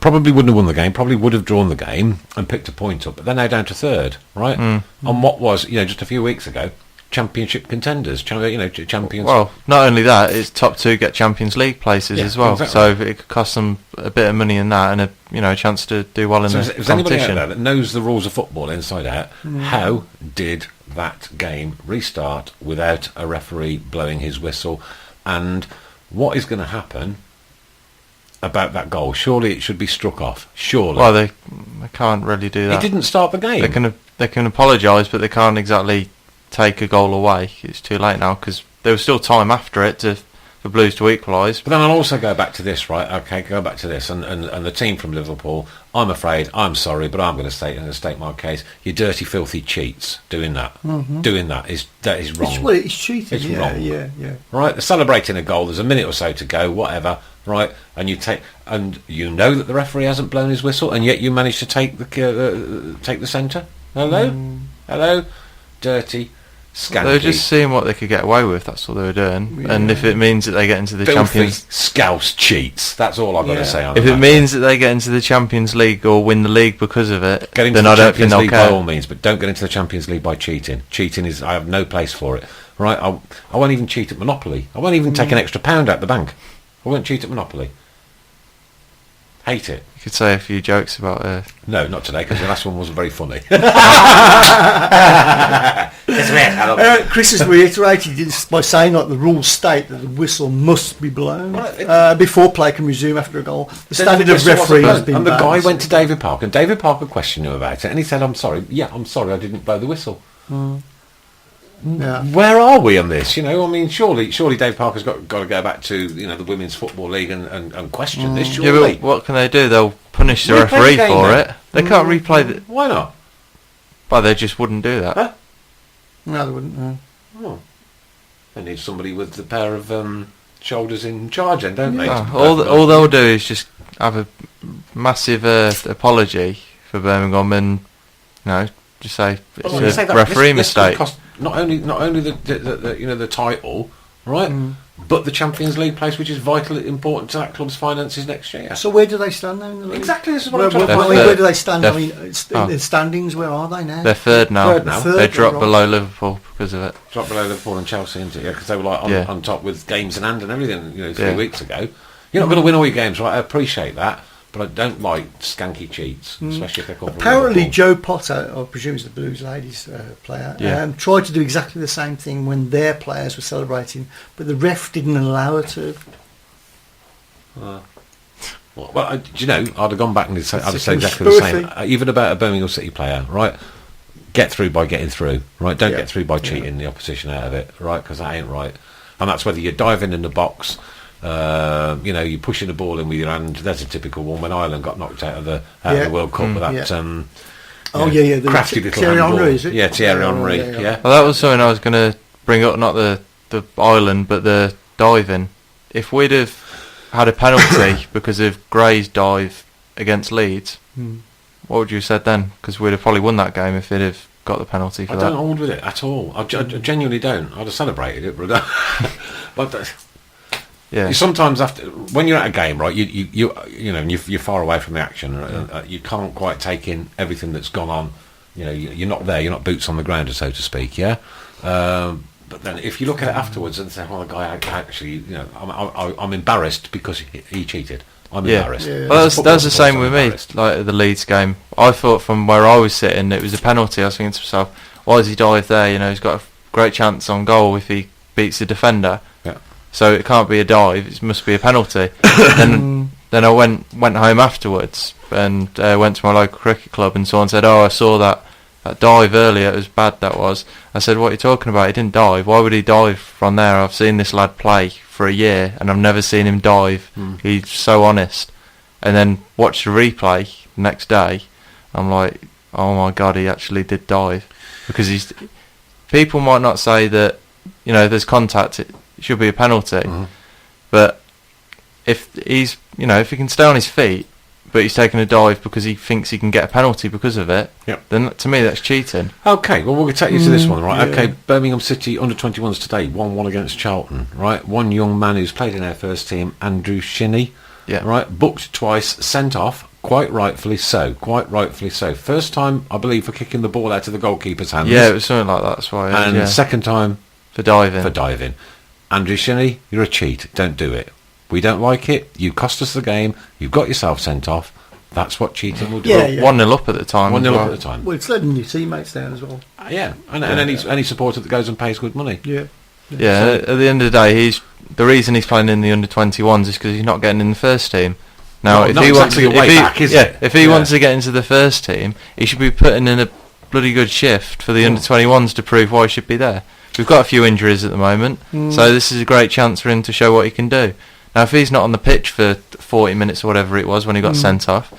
Probably wouldn't have won the game, probably would have drawn the game and picked a point up, but they're now down to third, right? On what was, just a few weeks ago, championship contenders, champions. Well, not only that, it's top 2 get Champions League places as well. Exactly. So it could cost them a bit of money in that, and a chance to do well in So the if anybody out competition. there that knows the rules of football inside out, how did that game restart without a referee blowing his whistle? And what is going to happen about that goal? Surely it should be struck off. Surely. Well, they can't really do that. It didn't start the game. They can apologise, but they can't exactly take a goal away. It's too late now, because there was still time after it for Blues to equalise. But then I'll also go back to this, right? Okay, go back to this, and the team from Liverpool. I'm afraid, I'm sorry, but I'm going to state my case. You dirty, filthy cheats doing that. Doing that is wrong. It's cheating. It's wrong. Yeah. Right, they're celebrating a goal. There's a minute or so to go, whatever. Right, and you know that the referee hasn't blown his whistle, and yet you manage to take the centre. Hello, dirty. Skanky. They were just seeing what they could get away with. That's what they were doing. And if it means that they get into the Filthy, Champions, scouse cheats. That's all I've got to say on if that. it means that they get into the Champions League or win the league because of it, Get into then the I don't think Champions they'll League care. by all means, but don't get into the Champions League by cheating. Cheating is, I have no place for it. Right, I won't even cheat at Monopoly. I won't even take an extra £1 out the bank. I won't cheat at Monopoly. Hate it. You could say a few jokes about No, not today, because the last one wasn't very funny. Chris has reiterated this by saying that the rules state that the whistle must be blown Well, before play can resume after a goal. The standard Then of the whistle referee wasn't has been blown. And the guy banned. went to David Parker, and David Parker questioned him about it, and he said, I'm sorry, I didn't blow the whistle. Yeah. Where are we on this? I mean, surely Dave Parker's got to go back to the Women's Football League and question this. Yeah, Surely, but what can they do? They'll punish the Replay referee the game, for then. it. They can't replay the... why not? Well, they just wouldn't do that. Huh? No, they wouldn't. No. Oh. They need somebody with the pair of shoulders in charge, then, don't they? All they'll do is just have a massive apology for Birmingham and just say it's Well, like you say a that, referee this could mistake. cost not only the title, right, but the Champions League place, which is vitally important to that club's finances next year. So where do they stand now in the league? Exactly, this is what Where, I'm trying to where, find where out. do they stand? I They're mean, in the standings, where are they now? They're third now. Third now. They dropped right. below Liverpool because of it. Dropped below Liverpool and Chelsea, into because they were like on top with games in hand and everything. 3 weeks ago. You're not going to win all your games, right? I appreciate that, but I don't like skanky cheats, especially if they come from Apparently, Liverpool. Joe Potter, I presume he's the Blues ladies player, tried to do exactly the same thing when their players were celebrating, but the ref didn't allow her to. Well, do you know, I'd have gone back and I'd have a said exactly the same. conspiracy. Even about a Birmingham City player, right? Get through by getting through, right? Don't get through by cheating the opposition out of it, right? Because that ain't right. And that's whether you're diving in the box, you're pushing the ball in with your hand. There's a typical one when Ireland got knocked out of the World Cup with that. The crafty little Thierry handball. Henry, is it? Yeah, Thierry Henry. Yeah. Well, that was something I was going to bring up, not the Ireland, but the diving. If we'd have had a penalty because of Gray's dive against Leeds, what would you have said then? Because we'd have probably won that game if they'd have got the penalty for I that. don't hold with it at all. I genuinely don't. I'd have celebrated it, but I don't. But you sometimes have to, when you're at a game, right? You're far away from the action. You can't quite take in everything that's gone on. You're not there. You're not boots on the ground, so to speak. Yeah. But then, if you look at it afterwards and say, "Well, the guy actually, I'm embarrassed because he cheated." I'm embarrassed. Yeah. Well, As a that's the football same supporter, with I'm me. embarrassed. Like at the Leeds game, I thought from where I was sitting, it was a penalty. I was thinking to myself, why does he dive there? He's got a great chance on goal if he beats the defender. Yeah. So it can't be a dive. It must be a penalty. then I went home afterwards and went to my local cricket club, and someone said, "Oh, I saw that dive earlier. It was bad. That was." I said, "What are you talking about? He didn't dive. Why would he dive from there? I've seen this lad play for a year, and I've never seen him dive. He's so honest." And then watched the replay the next day. I'm like, "Oh my god, he actually did dive." Because people might not say that, there's contact. It should be a penalty, but if he's, if he can stay on his feet, but he's taking a dive because he thinks he can get a penalty because of it, then to me that's cheating. Okay, well, we'll take you to this one, right? Yeah. Okay, Birmingham City under-21s today, 1-1 against Charlton, right? One young man who's played in our first team, Andrew Shinney, right? Booked twice, sent off, Quite rightfully so. First time, I believe, for kicking the ball out of the goalkeeper's hands. Yeah, it was something like that. That's why. And second time for diving. Andrew Shinnie, you're a cheat. Don't do it. We don't like it. You cost us the game. You've got yourself sent off. That's what cheating will do. 1-0 up at the time. 1-0 up at the time. Well, it's letting your teammates down as well. And any supporter that goes and pays good money. Yeah. At the end of the day, the reason he's playing in the under-21s is because he's not getting in the first team. Now, if he wants to get into the first team, he should be putting in a bloody good shift for the under-21s to prove why he should be there. We've got a few injuries at the moment, so this is a great chance for him to show what he can do. Now, if he's not on the pitch for 40 minutes or whatever it was when he got sent off,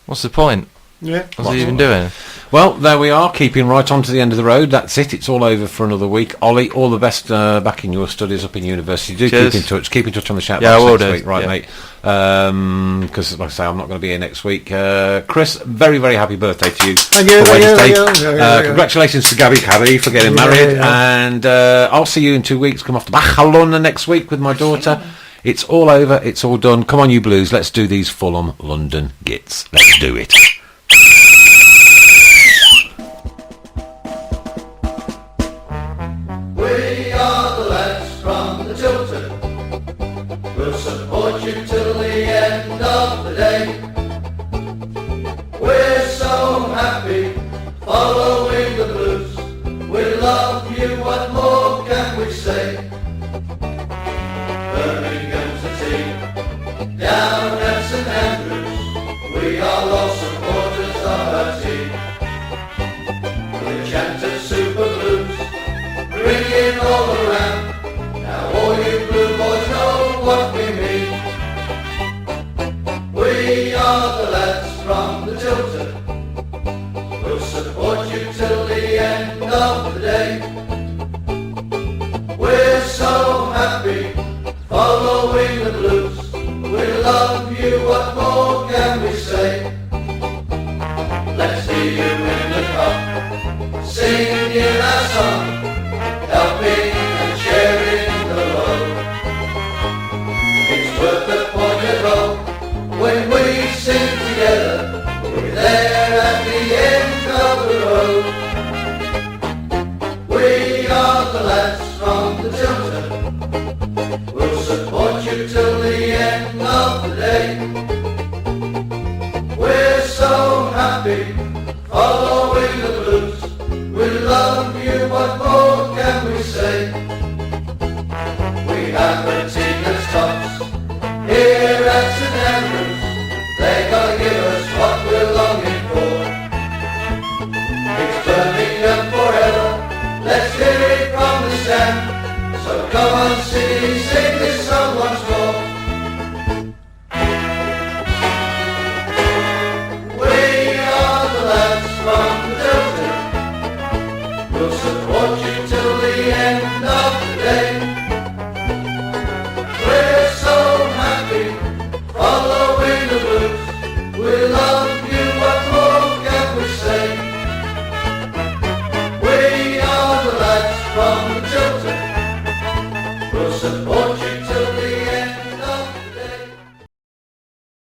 what's the point? Yeah. What's he even doing? Well, there we are, keeping right on to the end of the road. That's it. It's all over for another week. Ollie, all the best back in your studies up in university. Do keep in touch. Keep in touch on the chat box next week, right, mate? Because, like I say, I'm not going to be here next week. Chris, very, very happy birthday to you. Thank you. Congratulations to Gabby Caddy for getting married. And I'll see you in 2 weeks. Come off to Barcelona next week with my daughter. It's all over. It's all done. Come on, you Blues. Let's do these Fulham London gits. Let's do it. We are the lads from the Tilton. We'll support you till the end of the day. We're so happy following the Blues. We love you, what more can we say? Birmingham's the team, down at St Andrews. We are all supporters of our team. We chant at Super Blues, ringing all around. Now all you blue boys know what we mean. We are the lads from the Tilton. We'll support you till the end of the day. We're so happy following the Blues. We love you, what more can we say? Let's hear you in the cup, singing in our song, helping and sharing the load. It's worth the point at all when we sing together. We're there at the end of the road. We are the lads from the Tilton. We'll support you till the end of the day.